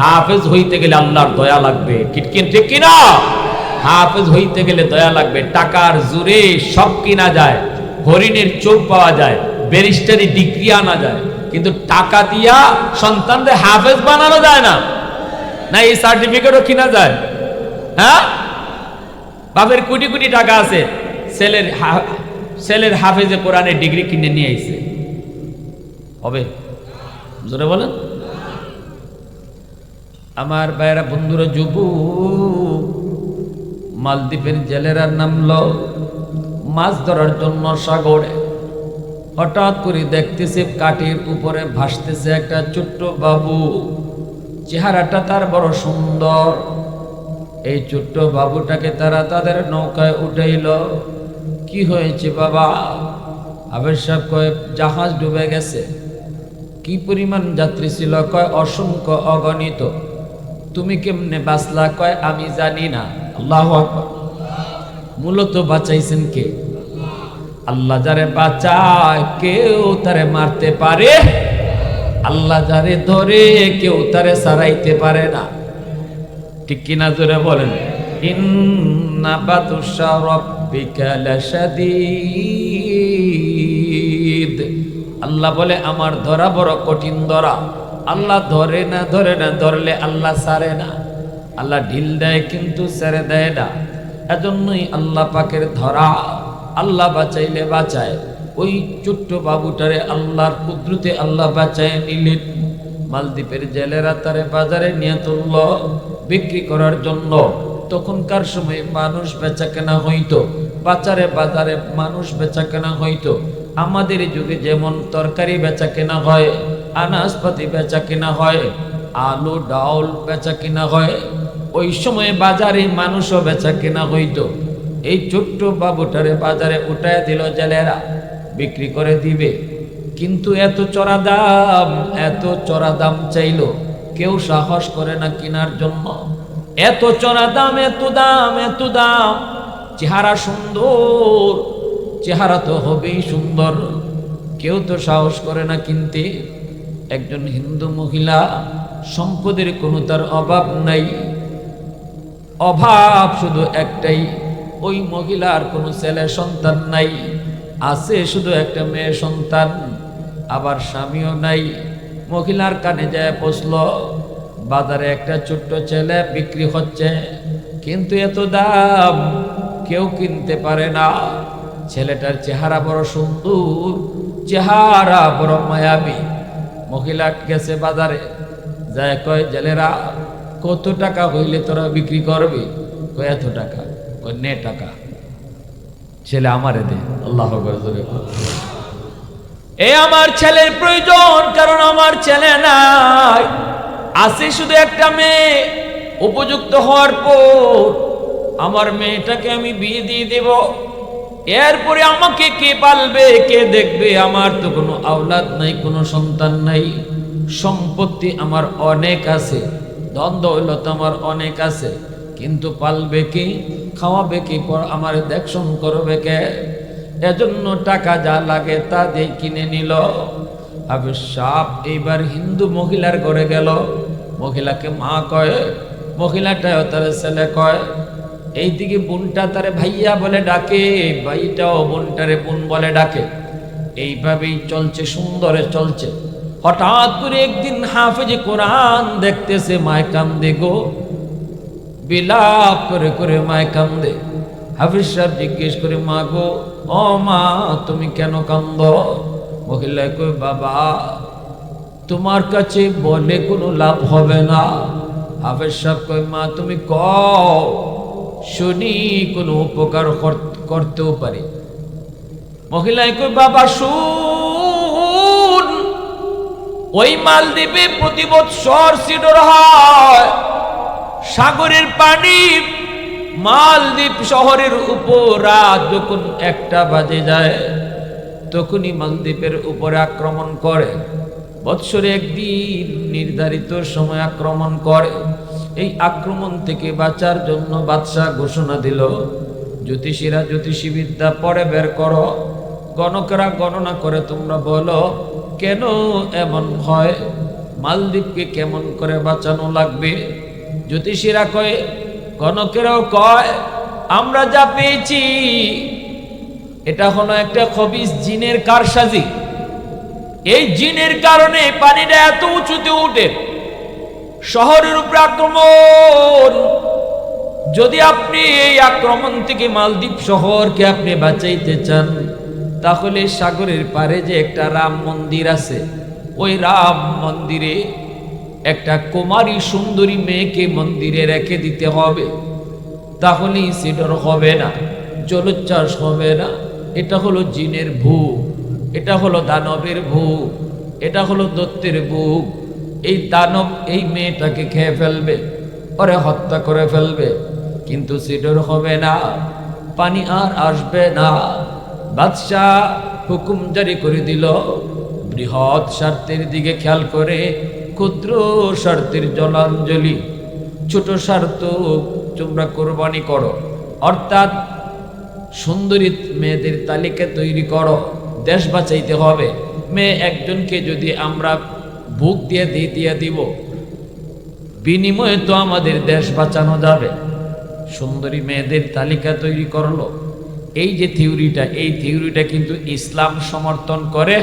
হাফেজ হইতে গেলে আল্লাহর দয়া লাগবে। ঠিক কিনা? হাফেজ হইতে গেলে দয়া লাগবে। টাকার জোরে সব কিনা যায়, হরিণের চোখ পাওয়া যায়, ব্যারিস্টারি ডিগ্রি আনা যায়, কিন্তু টাকা দিয়া সন্তানদের হাফেজ বানানো যায় না। না এই সার্টিফিকেটও কিনা যায়? হ্যাঁ, বাপের কোটি কোটি টাকা আছে, ছেলের হাফেজে কোরআনের ডিগ্রি কিনে নিয়ে আইছে, হবে? জোরে বলেন। আমার ভাইয়েরা, বন্ধুরা, যুবক মালদ্বীপের জেলেরা নামলো মাছ ধরার জন্য সাগরে। হঠাৎ করে দেখতেছে কাঠের উপরে ভাসতেছে একটা ছোট্ট বাবু। চেহারাটা তার বড় সুন্দর। এই ছোট্ট বাবুটাকে তারা তাদের নৌকায় উঠাইল। কি হয়েছে বাবা? হাফেজ সাহেব কয়, জাহাজ ডুবে গেছে। কি পরিমাণ যাত্রী ছিল? কয়, অসংখ্য, অগণিত। তুমি কেমনে বাঁচলা? কয়, আমি জানি না। আল্লাহু আকবার। মূলত বাঁচাইছেন কে? আল্লাহ যারে বাঁচায় কেউ তারে মারতে পারে, আল্লাহ যারে ধরে কেউ তারে সারাইতে পারে না। ঠিক কিনা? জোরে বলেন। ইন্না বাতুশা রাব্বিকা লাশাদীদ। আল্লাহ বলে আমার ধরা বড় কঠিন ধরা। আল্লাহ ধরে না, ধরলে আল্লাহ ছাড়ে না। আল্লাহ ঢিল দেয় কিন্তু ছেড়ে দেয় না। এজন্যই আল্লাহ পাকের ধরা। আল্লাহ বাঁচাইলে বাঁচায়। ওই ছোট্ট বাবুটারে আল্লাহর কুদরতে আল্লাহ বাঁচায় নিলেন। মালদ্বীপের জেলেরা তারে বাজারে নিয়ে তুলল বিক্রি করার জন্য। তখনকার সময় মানুষ বেচা কেনা হইতো, বাজারে মানুষ বেচা কেনা হইতো। আমাদের যুগে যেমন তরকারি বেচা কেনা হয়, আনাজপাতি বেচা কেনা হয়, আলু ডাউল বেচা কেনা হয়, ওই সময় বাজারে মানুষও বেচা কেনা হইতো। এই ছোট্ট বাবুটারে বাজারে উঠায় দিল জেলেরা, বিক্রি করে দিবে। কিন্তু এত চড়া দাম চাইলো, কেউ সাহস করে না কেনার জন্য। এত চড়া দাম, এত দাম। চেহারা সুন্দর, চেহারা তো হবেই সুন্দর, কেউ তো সাহস করে না কিনতে। একজন হিন্দু মহিলা, সম্পদের কোনো তার অভাব নাই, অভাব শুধু একটাই, ওই মহিলার কোনো ছেলে সন্তান নাই, আছে শুধু একটা মেয়ে সন্তান, আবার স্বামীও নাই। মহিলার কানে যায় পৌঁছল, বাজারে একটা ছোট্ট ছেলে বিক্রি হচ্ছে, কিন্তু এত দাম কেউ কিনতে পারে না। ছেলেটার চেহারা বড় সুন্দর, চেহারা বড় মায়াবী। মহিলা গেছে বাজারে, যায় কয়, জেলেরা কত টাকা হইলে তোরা বিক্রি করবি? কয়, এত টাকা। কয়, নে টাকা। ছেলে আমারে দে। আল্লাহু আকবার। এই আমার ছেলের প্রয়োজন, কারণ আমার ছেলে নাই, আছে শুধু একটা মেয়ে। উপযুক্ত হওয়ার পর আমার মেয়েটাকে আমি বিয়ে দিয়ে দেব। এরপরে আমাকে কে পালবে, কে দেখবে? আমার তো কোনো আওলাদ নাই, কোনো সন্তান নাই। সম্পত্তি আমার অনেক আছে, ধন দৌলত আমার অনেক আছে, কিন্তু পালবে কি, খাওয়াবে কি, আমার দেখশন করবে কে? এজন্য টাকা যা লাগে তা দিয়ে কিনে নিল। হাফেজ সাহেব এইবার হিন্দু মহিলার ঘরে গেল। মহিলাকে মা কয়, মহিলাটাও তার ছেলে কয়। এইদিকে বোনটা তারে ভাইয়া বলে ডাকে, ভাইটাও বোনটারে বোন বলে ডাকে। এইভাবেই চলছে, সুন্দরে চলছে। হঠাৎ করে একদিন হাফেজে কোরআন দেখতেছে, মায় কান্দে গো, বিলাপ করে করে মায় কান্দে। হাফেজ সাহেব জিজ্ঞেস করে, মা গো, ও মা তুমি কেন কান্দ? মহিলা কই, বাবা তোমার কাছে বলে কোনো লাভ হবে না। হাফেজ সাহেব কই, মা তুমি কও শুনি, কোনো উপকার করতেও পারি। মহিলায় কই, বাবা শুন, ওই মালদ্বীপে প্রতি বৎসর সিডর হয়। সাগরের পানি মালদ্বীপ শহরের উপর রাত যখন 1টা বাজে যায়, তখনই মালদ্বীপের উপরে আক্রমণ করে। বৎসরে একদিন নির্ধারিত সময় আক্রমণ করে। এই আক্রমণ থেকে বাঁচার জন্য বাদশাহ ঘোষণা দিল, জ্যোতিষীরা জ্যোতিষীবিদ্যা পড়ে বের করো, গণকেরা গণনা করে তোমরা বলো কেন এমন হয়, মালদ্বীপকে কেমন করে বাঁচানো লাগবে। জ্যোতিষীরা কয়, গণকেরাও কয়, আমরা যা পেয়েছি এটা হলো একটা খবিস জিনের কারসাজি। এই জিনের কারণে পানিটা এত উঁচুতে উঠে, শহরের উপরে আক্রমণ। যদি আপনি এই আক্রমণ থেকে মালদ্বীপ শহরকে আপনি বাঁচাইতে চান, তাহলে সাগরের পারে যে একটা রাম মন্দির আছে, ওই রাম মন্দিরে একটা কুমারী সুন্দরী মেয়েকে মন্দিরে রেখে দিতে হবে। তাহলেই সিডর হবে না, জলোচ্ছ্বাস হবে না। এটা হলো জিনের ভূ, এটা হলো দানবের ভূ, এটা হলো দত্তের ভূ। এই দানব এই মেয়েটাকে খেয়ে ফেলবে, পরে হত্যা করে ফেলবে, কিন্তু সিডর হবে না, পানি আর আসবে না। বাদশাহ হুকুম জারি করে দিল, বৃহৎ স্বার্থের দিকে খেয়াল করে ক্ষুদ্র স্বার্থের জলাঞ্জলি, ছোট স্বার্থ তোমরা কোরবানি করো। অর্থাৎ সুন্দরী মেয়েদের তালিকা তৈরি করো, দেশ বাঁচাইতে হবে। মেয়ে একজনকে যদি আমরা বুক দিয়ে দিব, বিনিময়ে তো আমাদের দেশ বাঁচানো যাবে। সুন্দরী মেয়েদের তালিকা তৈরি করলো। এই যে থিওরিটা, এই থিওরিটা কিন্তু ইসলাম সমর্থন করে।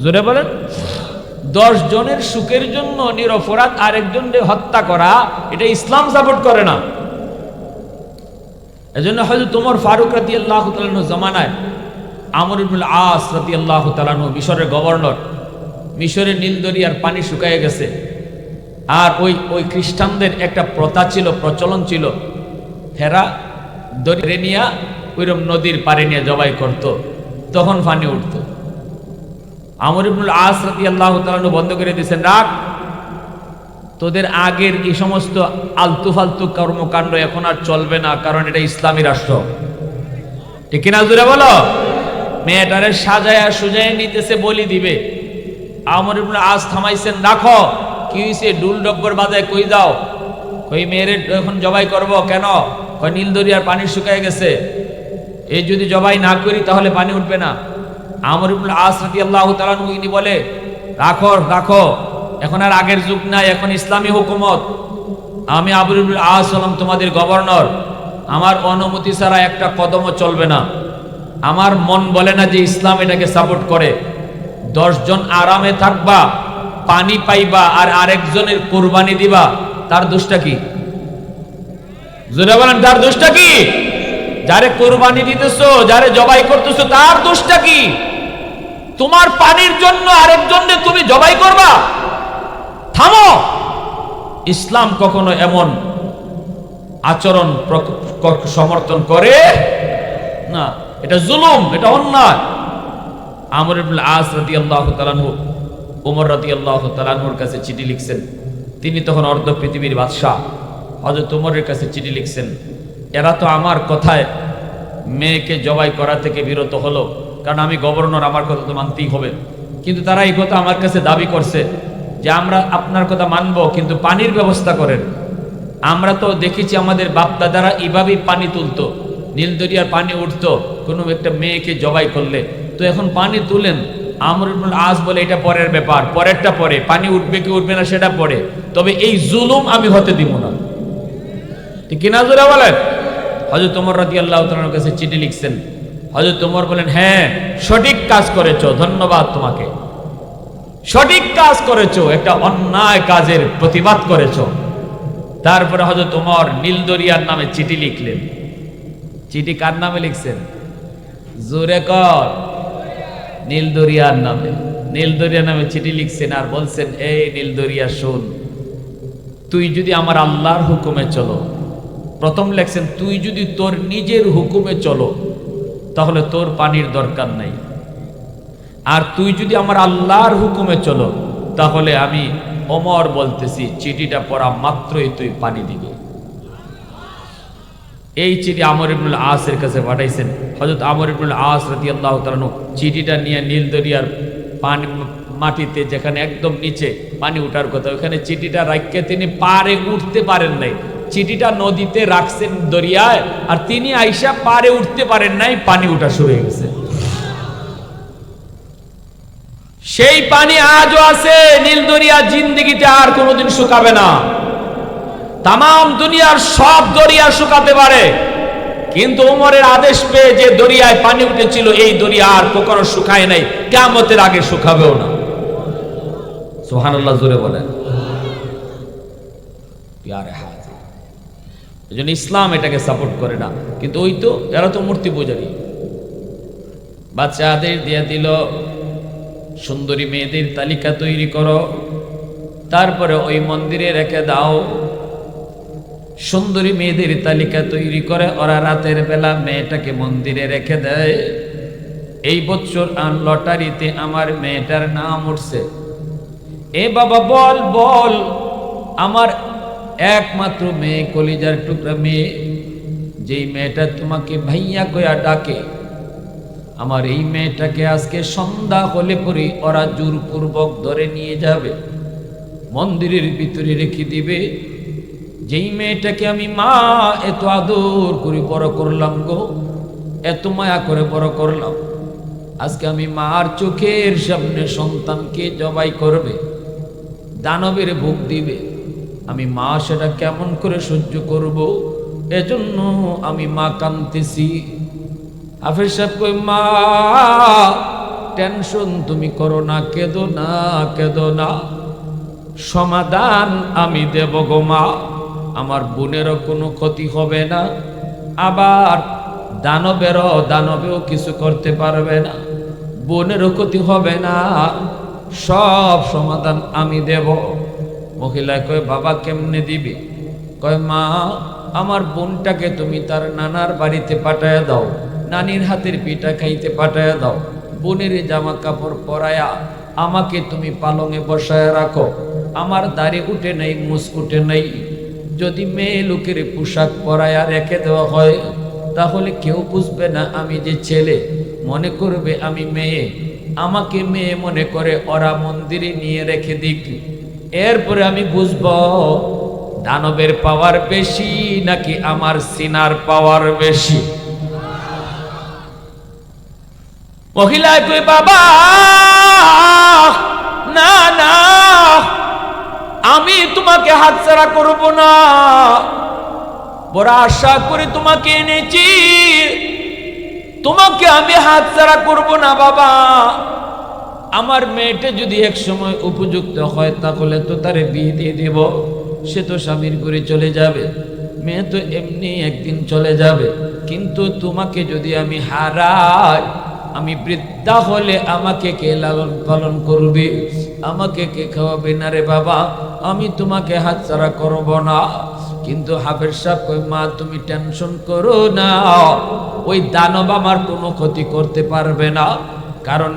জোরে বলেন। 10 জনের সুখের জন্য নিরপরাধ আরেকজনকে হত্যা করা, এটা ইসলাম সাপোর্ট করে না। এজন্য হযরত ওমর ফারুক রাদিয়াল্লাহু তাআলা আনহু জামানায় আমর ইবনুল আস রাদিয়াল্লাহু তাআলা আনহু মিশরের গভর্নর, মিশরের নীল দরিয়ার পানি শুকিয়ে গেছে, আর ওই খ্রিস্টানদের একটা প্রথা ছিল, প্রচলন ছিল, হেরা দরিয়া নিয়ে ওইরকম নদীর পাড়ে নিয়ে জবাই করত, তখন পানি উঠত। আমর ইবনুল আস রাদিয়াল্লাহু তাআলা আনহু বন্ধ করে দিয়েছেন, রাখ, তোদের আগের এই সমস্ত আলতু ফালতু কর্মকাণ্ড এখন আর চলবে না, কারণ এটা ইসলামী রাষ্ট্র। ঠিক কিনা জোরে বলো। মেয়েটারে সাজায়া সুজায় নিতেছে, বলি দিবে। আমর ইবনুল আস থামাইছেন, রাখো। কি হয়েছে? ডুল ডব্বর বাজায় কই যাও? কই মেয়েরে এখন জবাই করব কেন? কই নীল দরিয়ার পানি শুকিয়ে গেছে, এই যদি জবাই না করি তাহলে পানি উঠবে না। আমর ইবনুল আস রাদিয়াল্লাহু তাআলা আনহু ইনি বলে, রাখো রাখো, এখন আর আগের যুগ নাই, এখন ইসলামী হুকুমত। আমি আবু ইবনুল আস হলাম তোমাদের গভর্নর, আমার অনুমতি ছাড়া একটা কদমও চলবে না। আমার মন বলে না যে ইসলাম এটাকে সাপোর্ট করে। 10 জন আরামে থাকবা, পানি পাইবা, আর আরেকজনের কুরবানি দিবা, তার দোষটা কি? জোরে বলেন, তার দোষটা কি? যারে কুরবানি দিতেছো, যারে জবাই করতেছো, তার দোষটা কি? তোমার পানির জন্য আরেকজনকে তুমি জবাই করবা? থামো। ইসলাম কখনো এমন আচরণ সমর্থন করে না, এটা জুলুম, এটা অন্যায়। আমর ইবনুল আস রাদিয়াল্লাহু তাআলা আনহু ওমর রাদিয়াল্লাহু তাআলা আনহুর কাছে চিঠি লিখছেন। তিনি তখন অর্ধ পৃথিবীর বাদশাহ। হযরত ওমরের কাছে চিঠি লিখছেন, এরা তো আমার কথায় মেয়েকে জবাই করা থেকে বিরত হলো, কারণ আমি গভর্নর, আমার কথা তো মানতেই হবে। কিন্তু তারা এই কথা আমার কাছে দাবি করছে যে আমরা আপনার কথা মানবো, কিন্তু পানির ব্যবস্থা করেন। আমরা তো দেখেছি আমাদের বাপ দাদারা এইভাবেই পানি তুলতো, নীলদরিয়ার পানি উঠতো কোনো একটা মেয়েকে জবাই করলে। তো এখন পানি তুলেন। আমর ইবনুল আস বলে এটা পরের ব্যাপার, পরেরটা পরে, পানি উঠবে কি উঠবে না সেটা পরে, তবে এই জুলুম আমি হতে দিব না। ঠিক কিনা জোরে বলেন? হযরত ওমর রাদিয়াল্লাহু তাআলার কাছে চিঠি লিখছেন। হযরত ওমর বলেন, হ্যাঁ সঠিক কাজ করেছো, ধন্যবাদ তোমাকে, সঠিক কাজ করেছো, একটা অন্যায় কাজের প্রতিবাদ করেছো। তারপরে হযরত ওমর নীলদরিয়ার নামে চিঠি লিখলেন। চিঠি কার নামে লিখছেন? জোরে কর। নীলদরিয়ার নামে। নীলদরিয়ার নামে চিঠি লিখছেন আর বলছেন, এই নীলদরিয়া শোন, তুই যদি আমার আল্লাহর হুকুমে চলো, প্রথম লেখছেন তুই যদি তোর নিজের হুকুমে চলো তাহলে তোর পানির দরকার নাই, আর তুই যদি আমার আল্লাহর হুকুমে চলো তাহলে আমি ওমর বলতেছি চিঠিটা পড়া মাত্রই তুই পানি দিবি। এই চিঠি আমর ইবনুল আসের কাছে পাঠাইছেন। হযরত আমর ইবনুল আস রাদিয়াল্লাহু তাআলা চিঠিটা নিয়ে নীলদরিয়ার পানি মাটিতে, যেখানে একদম নিচে পানি উঠার কথা, ওখানে চিঠিটা রাখিয়ে তিনি পারে উঠতে পারেন নাই। চিঠিটা নদীতে রাখছেন দরিয়ায়, আর তিনি আইসা পারে উঠতে পারেন নাই, পানি উঠা শুরু হয়ে গেছে। সেই পানি আজও আছে নীলদরিয়া, জিন্দেগিতে আর কোনোদিন শুকাবে না। তামাম দুনিয়ার সব দরিয়া শুকাতে পারে, কিন্তু ওমরের আদেশ পেয়ে যে দরিয়ায় পানি উঠেছিল এই দরিয়া আর কখনো শুকায় নাই, কিয়ামতের আগে শুকাবেও না। সুবহানাল্লাহ জোরে বলেন। প্যারে হাজির, এজন্য ইসলাম এটাকে সাপোর্ট করে না। কিন্তু ওই তো এরা তো মূর্তি পূজারী। বাচ্চাদের দিয়ে দিল সুন্দরী মেয়েদের তালিকা তৈরি করো, তারপরে ওই মন্দিরে রেখে দাও। সুন্দরী মেয়েদের তালিকা তৈরি করে ওরা রাতের বেলা মেয়েটাকে মন্দিরে রেখে দেয়। এই বছর লটারিতে আমার মেয়েটার নাম উঠছে। এ বাবা বল বল, আমার একমাত্র মেয়ে, কলিজার টুকরা মেয়ে, যেই মেয়েটা তোমাকে ভাইয়া কয়া ডাকে, আমার এই মেয়েটাকে আজকে সন্ধ্যা হলে পরে ওরা জোরপূর্বক ধরে নিয়ে যাবে, মন্দিরের ভিতরে রেখে দিবে। যেই মেয়েটাকে আমি মা এত আদর করে বড় করলাম গো, এত মায়া করে বড় করলাম, আজকে আমি মার চোখের সামনে সন্তানকে জবাই করবে, দানবের ভোগ দিবে, আমি মা সেটা কেমন করে সহ্য করব? এজন্য আমি মা কাঁদতেছি। হাফেজ সাহেব কই, মা টেনশন তুমি করো না, কেঁদো না, কেঁদো না, সমাধান আমি দেব গো মা, আমার বোনেরও কোনো ক্ষতি হবে না, আবার দানবেও কিছু করতে পারবে না, বোনেরও ক্ষতি হবে না, সব সমাধান আমি দেব। মহিলা কয়, বাবা কেমনে দিবি? কয়, মা আমার বোনটাকে তুমি তার নানার বাড়িতে পাঠায় দাও, নানির হাতের পিঠা খাইতে পাঠায় দাও, বোনের জামা কাপড় পরায়া আমাকে তুমি পালঙে বসায় রাখো, আমার দাড়ি উঠে নাই, মুছ উঠে নাই, যদি মেয়ে লোকের পোশাক পরায়া রেখে দেওয়া হয় তাহলে কেউ বুঝবে না আমি যে ছেলে, মনে করবে আমি মেয়ে, আমাকে মেয়ে মনে করে ওরা মন্দিরে নিয়ে রেখে দিক, এরপরে আমি বুঝব দানবের পাওয়ার বেশি নাকি আমার সিনার পাওয়ার বেশি। মহিলায় কই, বাবা না না, আমি তোমাকে হাতছাড়া করব না, বড় আশা করে তোমাকে এনেছি, তোমাকে আমি হাতছাড়া করব না বাবা। আমার মেয়েটা যদি এক সময় উপযুক্ত হয় তাহলে তো তারে বিয়ে দিয়ে দেব, সে তো স্বামীর করে চলে যাবে, মেয়ে তো এমনি একদিন চলে যাবে, কিন্তু তোমাকে যদি আমি হারাই, আমি বৃদ্ধা হলে আমাকে কে লালন পালন করবে, আমাকে কে খাওয়াবে না রে বাবা, আমি তোমাকে হাতছাড়া করব না। কিন্তু হাফেজ সাহেব কই, মা তুমি টেনশন করো না, ওই দানব আমার কোনো ক্ষতি করতে পারবে না, কারণ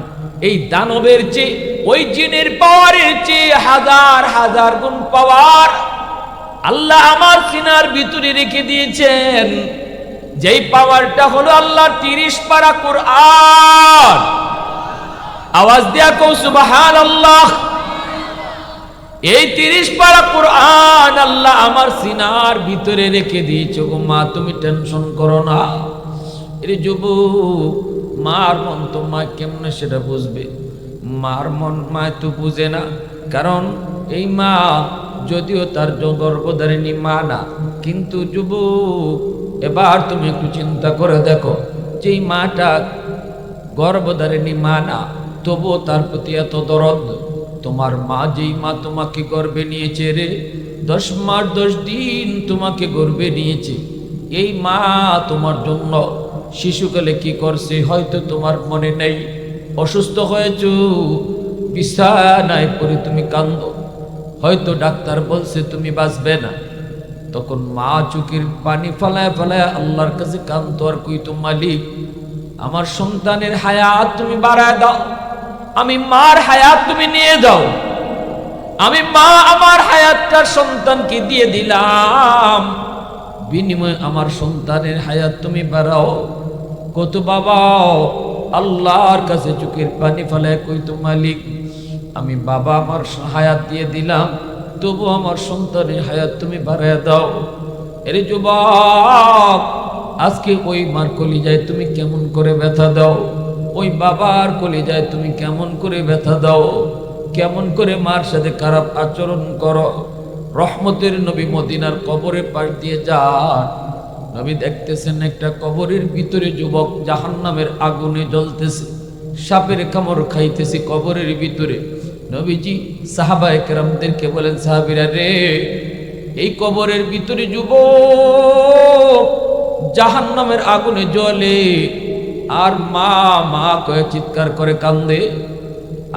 এই দানবের চেয়ে ওই জিনের পাওয়ারের চেয়ে হাজার হাজার গুণ পাওয়ার আল্লাহ আমার সিনার ভিতরে রেখে দিয়েছেন। যেই পাওয়ারটা হলো আল্লাহ 30 পারা কোরআন। আওয়াজ দিয়া কও সুবহানাল্লাহ। এই 30 পারা কোরআন আল্লাহ আমার সিনার ভিতরে রেখে দিয়েছো গো মা, তুমি টেনশন করো না। এর যুবক, মার মন তো মা কেমনে সেটা বুঝবে? মার মন মা তো বুঝে না, কারণ এই মা যদিও তার গর্ভধারিণী মা না, কিন্তু যুবক এবার তুমি একটু চিন্তা করে দেখো, যেই মাটা গর্ভধারিণী মা না, তবুও তার প্রতি এত দরদ। তোমার মা, যেই মা তোমাকে গর্ভে নিয়েছে রে, 10 মাস 10 দিন তোমাকে গর্ভে নিয়েছে, এই মা তোমার জন্য শিশুকালে কি করছে হয়তো তোমার মনে নেই। অসুস্থ হয়েছ, বিছানায় পড়ে তুমি কান্দো, হয়তো ডাক্তার বলছে তুমি বাঁচবে না, তখন মা চোখের পানি ফালায় ফালায় আল্লাহর কাছে কান্দো আর কইতো, মালিক আমার সন্তানের হায়াত তুমি বাড়ায় দাও, আমি মার হায়াত তুমি নিয়ে যাও, আমি মা আমার হায়াতটা সন্তানকে দিয়ে দিলাম, বিনিময়ে আমার সন্তানের হায়াত তুমি বাড়াও। কত বাবা আল্লাহর কাছে চোখের পানি ফেলে কইতো, মালিক আমি বাবা আমার হায়াত দিয়ে দিলাম, তবু আমার সন্তানের হায়াত তুমি বাড়ায় দাও। এরে যুবক, আজকে ওই মার কলিজায় তুমি কেমন করে ব্যথা দাও, ওই বাবার কলিজায় তুমি কেমন করে ব্যথা দাও, কেমন করে মার সাথে খারাপ আচরণ করো। রহমতের নবী মদিনার কবরের পাশ দিয়ে যান, নবী দেখতেছেন একটা কবরের ভিতরে যুবক জাহান্নামের আগুনে জ্বলতেছে, সাপের কামড় খাইতেছে কবরের ভিতরে। নবীজি সাহাবায়ে কেরামদেরকে বলেন, সাহাবীরা রে, এই কবরের ভিতরে যুবক জাহান্নামের আগুনে জ্বলে আর মা মা কয়ে চিৎকার করে কান্দে।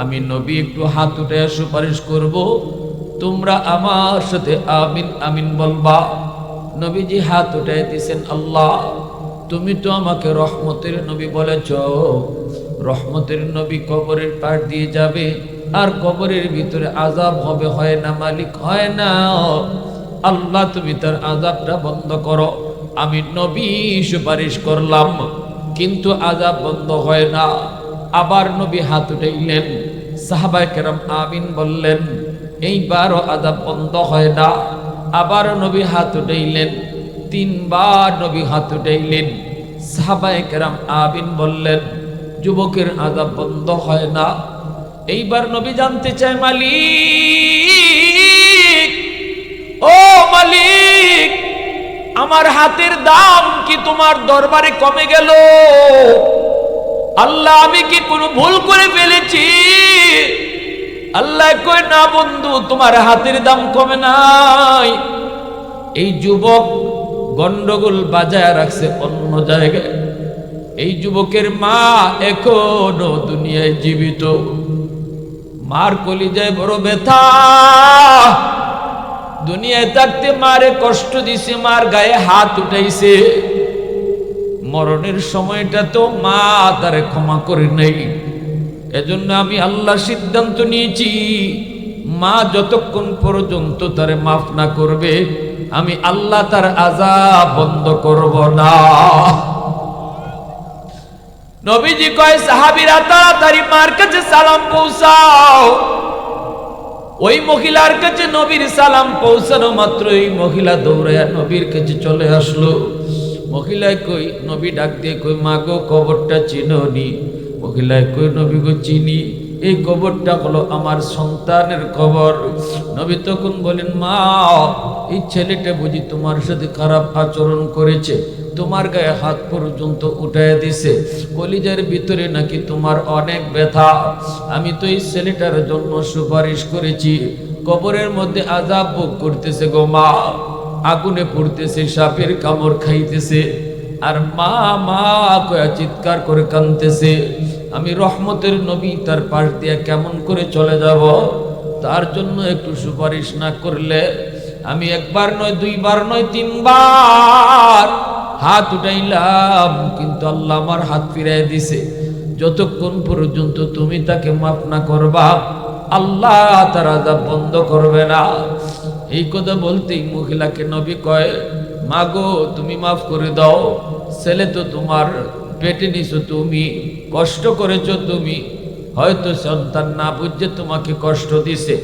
আমি নবী একটু হাত উঠে সুপারিশ করব, তোমরা আমার সাথে আমিন আমিন বলবা। নবীজি হাত উঠে দিয়েছেন, আল্লাহ তুমি তো আমাকে রহমতের নবী বলেছ, রহমতের নবী কবরের পার দিয়ে যাবে আর কবরের ভিতরে আযাব হবে, হয় না মালিক, হয় না। আল্লাহ তুমি তার আযাবটা বন্ধ করো। আমি নবী সুপারিশ করলাম, কিন্তু আযাব বন্ধ হয় না। আবার নবী হাত উঠাইলেন, সাহাবায়ে কেরাম আমিন বললেন, এইবারও আযাব বন্ধ হয় না। আবার নবী হাত উঠাইলেন, 3 বার নবী হাত উঠাইলেন, সাহাবায়ে কেরাম আমিন বললেন, যুবকের আযাব বন্ধ হয় না। এইবার নবী জানতে চায়, মালিক ও মালিক, আমার হাতের দাম কি তোমার দরবারে কমে গেল? আল্লাহ আমি কি কোনো ভুল করে ফেলেছি? আল্লাহ কয়, না বন্ধু, তোমার হাতের দাম কমে নাই। এই যুবক গন্ডগোল বাজায় রাখছে অন্য জায়গায়। এই যুবকের মা এখনো দুনিয়ায় জীবিত, মার কলিজায় বড় ব্যথা। দুনিয়ায় থাকতে মারে কষ্ট দিছে, মার গায়ে হাত উঠাইছে, মরণের সময়টা তো মা তারে ক্ষমা করে নেই। এজন্য আমি আল্লাহ সিদ্ধান্ত নিয়েছি, মা যতক্ষণ পর্যন্ত তারে মাফ না করবে, আমি আল্লাহ তার আযাব বন্ধ করব না। নবীজি কয়, সাহাবীরা তাড়াতাড়ি মার কাছে সালাম পৌঁছাও। ওই মহিলার কাছে নবীর সালাম পৌঁছানো মাত্র এই মহিলা দৌড়ায়া নবীর কাছে চলে আসলো। মহিলায় কই, নবী ডাক দিয়ে কই, মা গো কবরটা চিনোনি? মহিলায় কই, নবী গো চিনি, এই কবরটা হলো আমার সন্তানের কবর। নবী তখন বলেন, মা এই ছেলেটা বুঝি তোমার সাথে খারাপ আচরণ করেছে, তোমার গায়ে হাত পর্যন্ত উঠায় দিছে, কলিজার ভিতরে নাকি তোমার অনেক ব্যথা। আমি তো এই ছেলেটার জন্য সুপারিশ করেছি, কবরের মধ্যে আযাব ভোগ করতেছে গো মা, আগুনে পড়তেছে, সাপের কামড় খাইতেছে, আর মা মা কয়া চিৎকার করে কাঁদতেছে। আমি রহমতের নবী তার পাশ দিয়ে কেমন করে চলে যাব? তার জন্য একটু সুপারিশ না করলে আমি একবার নয়, 2 বার নয়, 3 বার হাত উঠাইলাম, কিন্তু আল্লাহ আমার হাত ফিরাই দিছে। যতক্ষণ পর্যন্ত তুমি তাকে মাফ না করবা, আল্লাহ তার আযাব বন্ধ করবে না। এই কথা বলতেই মহিলাকে নবী কয়, মা গো তুমি মাফ করে দাও। ছেলে তো তোমার পেটে নিছো তুমি, কষ্ট করেছো তুমি, হয়তো সন্তান না বুঝে তোমাকে কষ্ট দিছে,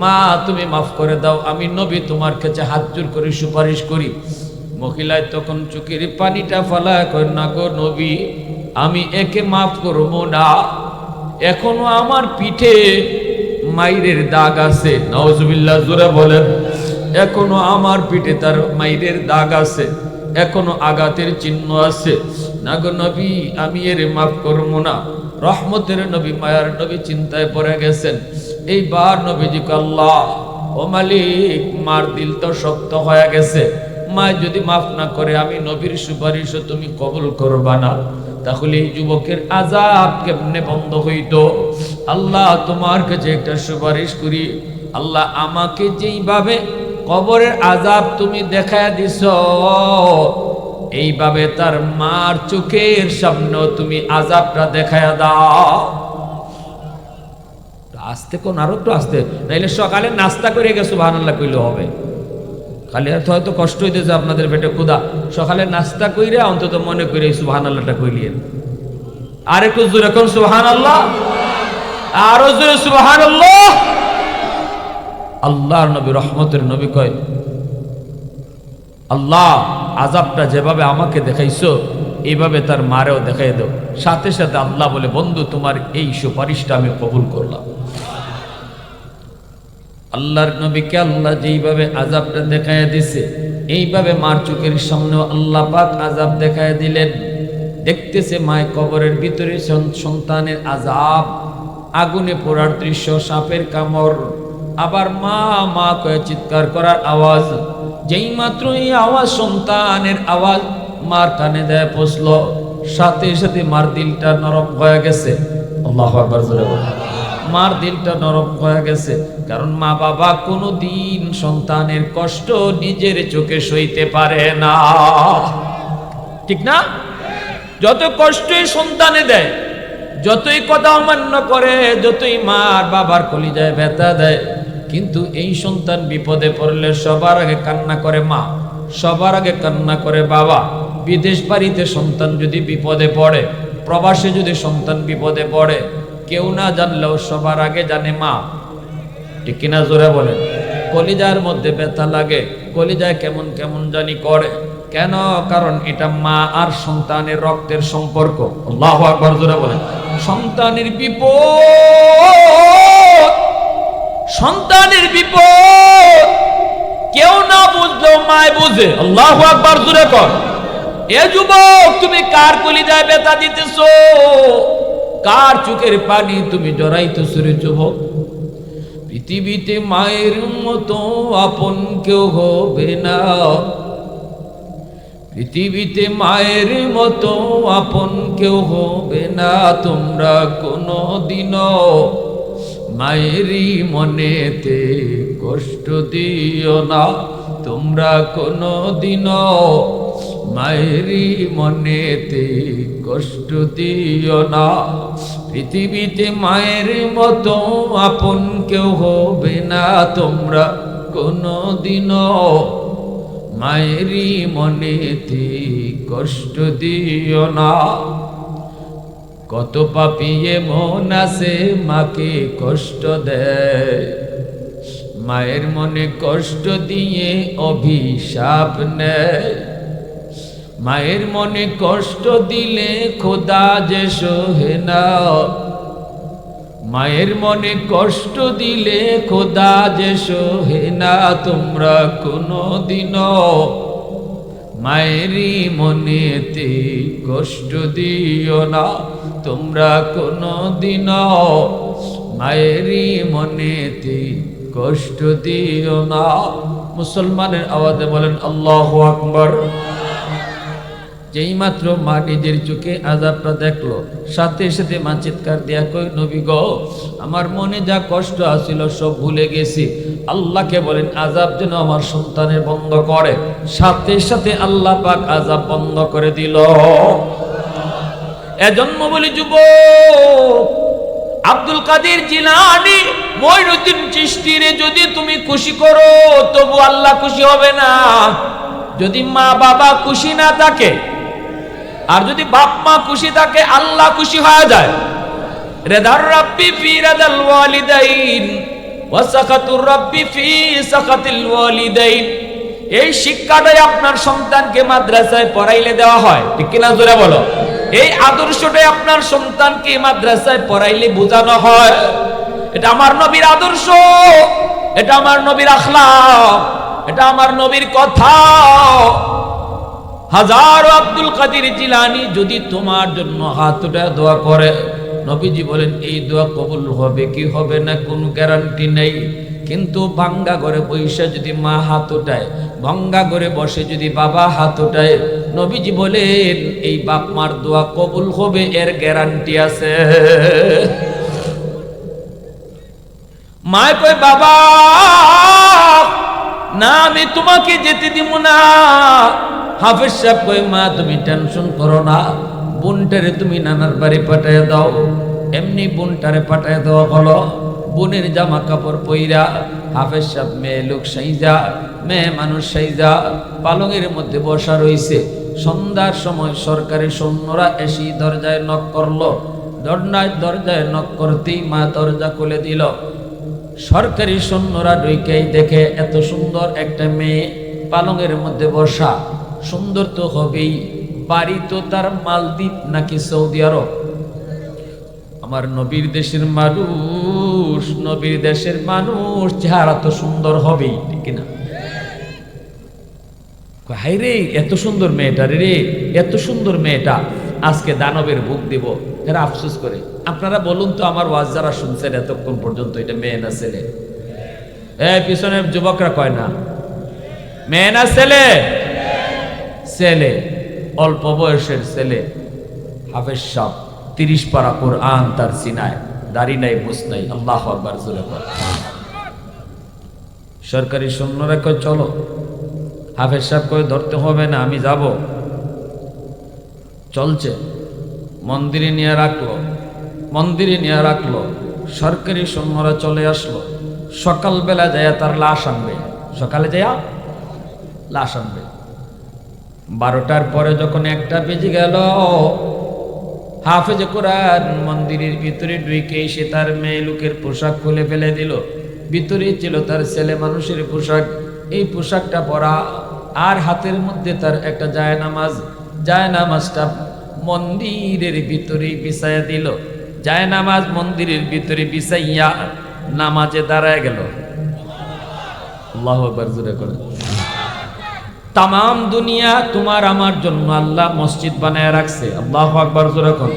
মা তুমি মাফ করে দাও, আমি নবী তোমার কাছে হাত জোড় করে সুপারিশ করি। মহিলায় তখন চোখের পানিটা ফালায় কয়, না গো নবী, আমি একে মাফ করবো না, এখনো আমার পিঠে মাইরের দাগ আছে। নাউজুবিল্লাহ, জোরে বলেন। এখনো আমার পিঠে তার মাইরের দাগ আছে, এখনো আঘাতের চিহ্ন আছে, না গো নবী আমি এর মাফ করবো না। রহমতের নবী, মায়ার নবী চিন্তায় পড়ে গেছেন। এইবার নবীজি আল্লাহ, ও মালিক, মার দিল তো শক্ত হয়ে গেছে, মা যদি মাফ না করে আমি নবীর সুপারিশও তুমি কবুল করবা না, তাহলে এই যুবকের আযাব কেমনে বন্ধ হইতো? আল্লাহ তোমার কাছে একটা সুপারিশ করি, আল্লাহ আমাকে যেইভাবে কবরের আযাব তুমি দেখায় দিছ, এইভাবে তার মার চোখের সামনে তুমি আযাবটা দেখায় দাও। আস্তে কোন, আরো একটু আস্তে, নাইলে সকালে নাস্তা করে গেছো সুবহানাল্লাহ কইলে হবে। খালি হয়তো কষ্ট হইতেছে আপনাদের পেটে ক্ষুধা, সকালে নাস্তা কইরে অন্তত মনে করে সুবহানাল্লাহটা কইলিয়েন। আর একটু জোরে কোন সুবহানাল্লাহ, আরো জোরে সুবহানাল্লাহ। আল্লাহর নবী, রহমতের নবী কয়, আল্লাহ আযাবটা যেভাবে আমাকে দেখাইছো এইভাবে তার মারেও দেখাই দাও। সাথে সাথে আল্লাহ বলে, বন্ধু তোমার এই সুপারিশটা আমি কবুল করলাম। আল্লাহর নবীকে আল্লাহ যেইভাবে আযাবটা দেখায় দিছে, এইভাবে মার চোখের সামনে আল্লাহ পাক আযাব দেখায় দিলেন। দেখতেছে মায় কবরের ভিতরে সন্তানের আযাব, আগুনে পোড়ার দৃশ্য, সাপের কামড়, আবার মা মা কয়ে চিৎকার করার আওয়াজ। যেই মাত্র এই আওয়াজ, সন্তানের আওয়াজ মার কানে দেয় পৌঁছল, সাথে সাথে মার দিলটা নরম হয়ে গেছে। আল্লাহু আকবার, জোরে বলেন। মার দিলটা নরম হয়ে গেছে, কারণ মা বাবা কোনো দিন সন্তানের কষ্ট নিজের চোখে সইতে পারে না, ঠিক না? যত কষ্টই সন্তানে দেয়, যতই কথা অমান্য করে, যতই মার বাবার কলিজায় ব্যথা দেয়, কিন্তু এই সন্তান বিপদে পড়লে সবার আগে কান্না করে মা, সবার আগে কান্না করে বাবা। বিদেশ বাড়িতে সন্তান যদি বিপদে পড়ে, প্রবাসে যদি সন্তান বিপদে পড়ে, কেউ না জানলেও সবার আগে জানে মা, ঠিক কিনা? জোরে বলেন। কলিজার মধ্যে ব্যথা লাগে, কলিজায় কেমন কেমন জানি করে, কেন? কারণ এটা মা আর সন্তানের রক্তের সম্পর্ক। আল্লাহু আকবার, জোরে বলেন। সন্তানের বিপদ, সন্তানের বিপদ কেউ না বুঝলেও মায় বুঝে। আল্লাহু আকবার, জোরে কর। এ যুবক, তুমি কার কলিজায় ব্যথা দিতেছো? কার চোখের পানি তুমি জড়াইতেছো রে যুবক? পৃথিবীতে মায়ের মতো আপন কেউ হবে না, পৃথিবীতে মায়ের মতো আপন কেউ হবে না। তোমরা কোনো দিনও মায়েরই মনেতে কষ্ট দিও না, তোমরা কোনো দিনও মায়েরই মনেতে কষ্ট দিও না। পৃথিবীতে মায়ের মতো আপন কেউ হবে না, তোমরা কোনো দিনও মায়েরই মনেতে কষ্ট দিও না। কত পাপী মন আছে মাকে কষ্ট দেয়, মায়ের মনে কষ্ট দিয়ে অভিশাপ নেয়। মায়ের মনে কষ্ট দিলে খোদা যে সহে না, মায়ের মনে কষ্ট দিলে খোদা যে সহে না। তোমরা কোনো দিনও মায়েরই মনেতে কষ্ট দিও না, তোমরা কোনো দিনও মায়েরই মনেতে কষ্ট দিও না। মুসলমানের আওয়াজে বলেন আল্লাহু আকবার। যেই মাত্র মা নিজের চোখে আযাবটা দেখলো, সাথে সাথে মা চিৎকার দিয়া কই, নবী গো, আমার মনে যা কষ্ট আছিল সব ভুলে গেছি। আল্লাহকে বলেন আযাব যেন আমার সন্তানের বন্ধ করে। সাথে সাথে আল্লাহ পাক আযাব বন্ধ করে দিল। এজন্য বলি যুবক, আব্দুল কাদের জিলানী, মঈনুদ্দিন চিশতিরে যদি তুমি খুশি করো, তবু আল্লাহ খুশি হবে না। যদি মা বাবা খুশি না থাকে, আর যদি বাপ মা খুশি থাকে আল্লাহ খুশি হয়ে যায়। রিদার রাব্বি ফি রিদাল ওয়ালিদাইন ওয়া সাখাতুর রাব্বি ফি সাখাতিল ওয়ালিদাইন। এই শিক্ষাটাই আপনার সন্তানকে মাদ্রাসায় পড়াইলে দেওয়া হয়, ঠিক কিনা জোরে বলো। এই আদর্শটাই আপনার সন্তানকে মাদ্রাসায় পড়াইলে বোঝানো হয়। এটা আমার নবীর আদর্শ, এটা আমার নবীর আখলাক, এটা আমার নবীর কথা। হাজারো আব্দুল কাদের জিলানী যদি তোমার জন্য হাত উঠায় দোয়া করে, নবীজি বলেন এই দোয়া কবুল হবে কি হবে না কোনো গ্যারান্টি নেই। কিন্তু ভাঙ্গা ঘরে বসে যদি মা হাত উঠায়, ভাঙ্গা ঘরে বসে যদি বাবা হাত উঠায়, নবীজি বলেন এই বাপ মার দোয়া কবুল হবে, এর গ্যারান্টি আছে। মা কই বাবা না আমি তোমাকে যেতে দিব না। হাফেজ সাহেব কই মা তুমি টেনশন করো না, বোনটারে তুমি নানার বাড়ি পাঠায় দাও। এমনি বোনটারে পাঠায় দেওয়া হলো। বোনের জামা কাপড় পইরা হাফেজ সাহেব মেয়ে লোক সাইজা, মেয়ে মানুষ সাইজা পালঙের মধ্যে বসা রইছে। সন্ধ্যার সময় সরকারি সৈন্যরা এসে দরজায় নক করলো। দরজায় নক করতেই মা দরজা খুলে দিল। সরকারি সৈন্যরা ঢুকেই দেখে এত সুন্দর একটা মেয়ে পালঙের মধ্যে বসা। সুন্দর তো হবেই, বাড়ি তো তার মালদ্বীপ নাকি সৌদি আরব। আমার নবীর দেশের মানুষ, নবীর দেশের মানুষ চেহারা তো সুন্দর হবেই, ঠিক না? হাই রে এত সুন্দর মেয়েটা রে, এত সুন্দর মেয়েটা আজকে দানবের বুক দিব, এরা আফসোস করে। আপনারা বলুন তো আমার ওয়াজ যারা শুনছেন এতক্ষণ পর্যন্ত, এটা মেয়ে না ছেলে? পিছনের যুবকরা কয় না মেয়ে না ছেলে? ছেলে, অল্প বয়সের ছেলে। হাফেজ সাহেব 30 পারা কোরআন তার সিনায়, দাড়ি নাই মুছ নাই। আল্লাহু আকবার জোরে বল। সরকারি সৈন্যরা কয় চলো। হাফেজ সাহেব কয় ধরতে হবে না, আমি যাব। চলছে, মন্দিরে নিয়ে রাখলো, মন্দিরে নিয়ে রাখলো। সরকারি সৈন্যরা চলে আসলো। সকালবেলা যায় তার লাশ আনবে, সকালে যায় লাশ আনবে। 12টার পরে যখন 1টা বেজে গেল, হাফেজে কোরআন মন্দিরের ভিতরে ঢুকে এসে তার মেয়ে লোকের পোশাক খুলে ফেলে দিল। ভিতরে ছিল তার ছেলে মানুষের পোশাক, এই পোশাকটা পরা, আর হাতের মধ্যে তার একটা জায়নামাজ। জায়নামাজটা মন্দিরের ভিতরে বিছাইয়া দিল। জায়নামাজ মন্দিরের ভিতরে বিছাইয়া নামাজে দাঁড়ায় গেল। আল্লাহু আকবার জোরে করে। তাম দুনিয়া তোমার আমার জন্য আল্লাহ মসজিদ বানায় রাখছে। আল্লাহু আকবার জোরে করে।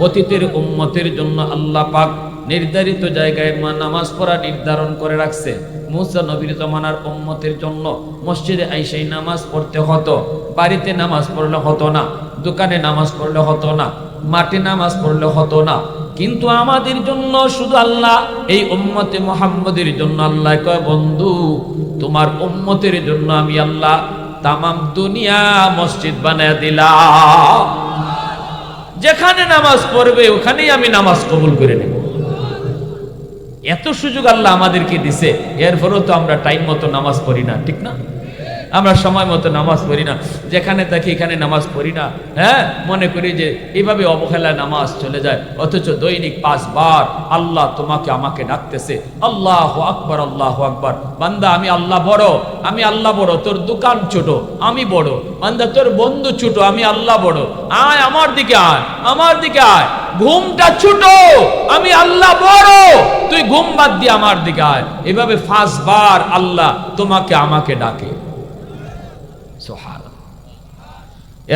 অতীতের উম্মতের জন্য আল্লাহ পাক নির্ধারিত জায়গায় নামাজ পড়া নির্ধারণ করে রাখছে। মুসা নবীর জমানার উম্মতের জন্য মসজিদে আইসাই নামাজ পড়তে হতো। বাড়িতে নামাজ পড়লে হতো না, দোকানে নামাজ পড়লে হতো না, মাঠে নামাজ পড়লে হতো না। কিন্তু আমাদের জন্য শুধু আল্লাহ, এই উম্মতে মুহাম্মদের জন্য আল্লাহ কয় বন্ধু তোমার উম্মতের জন্য আমি আল্লাহ তামাম দুনিয়া মসজিদ বানায় দিলাম। যেখানে নামাজ পড়বে ওখানেই আমি নামাজ কবুল করে নেব। এত সুযোগ আল্লাহ আমাদেরকে দিছে, এরপরেও তো আমরা টাইম মতো নামাজ পড়ি না, ঠিক না? আমরা সময় মতো নামাজ পড়ি না, যেখানে থাকি এখানে নামাজ পড়ি না। হ্যাঁ, মনে করি যে এইভাবে অবহেলায় নামাজ চলে যায়, অথচ দৈনিক 5 বার আল্লাহ তোমাকে আমাকে ডাকতেছে, আল্লাহু আকবার আল্লাহু আকবার। বান্দা আমি আল্লাহ বড়, আমি আল্লাহ বড়, তোর দোকান ছোট আমি বড়। বান্দা তোর বন্ধু ছোট, আমি আল্লাহ বড়। আয় আমার দিকে আয়, আমার দিকে আয়। ঘুমটা ছোট, আমি আল্লাহ বড়, তুই ঘুম বাদ দিয়ে আমার দিকে আয়। এভাবে 5 বার আল্লাহ তোমাকে আমাকে ডাকে।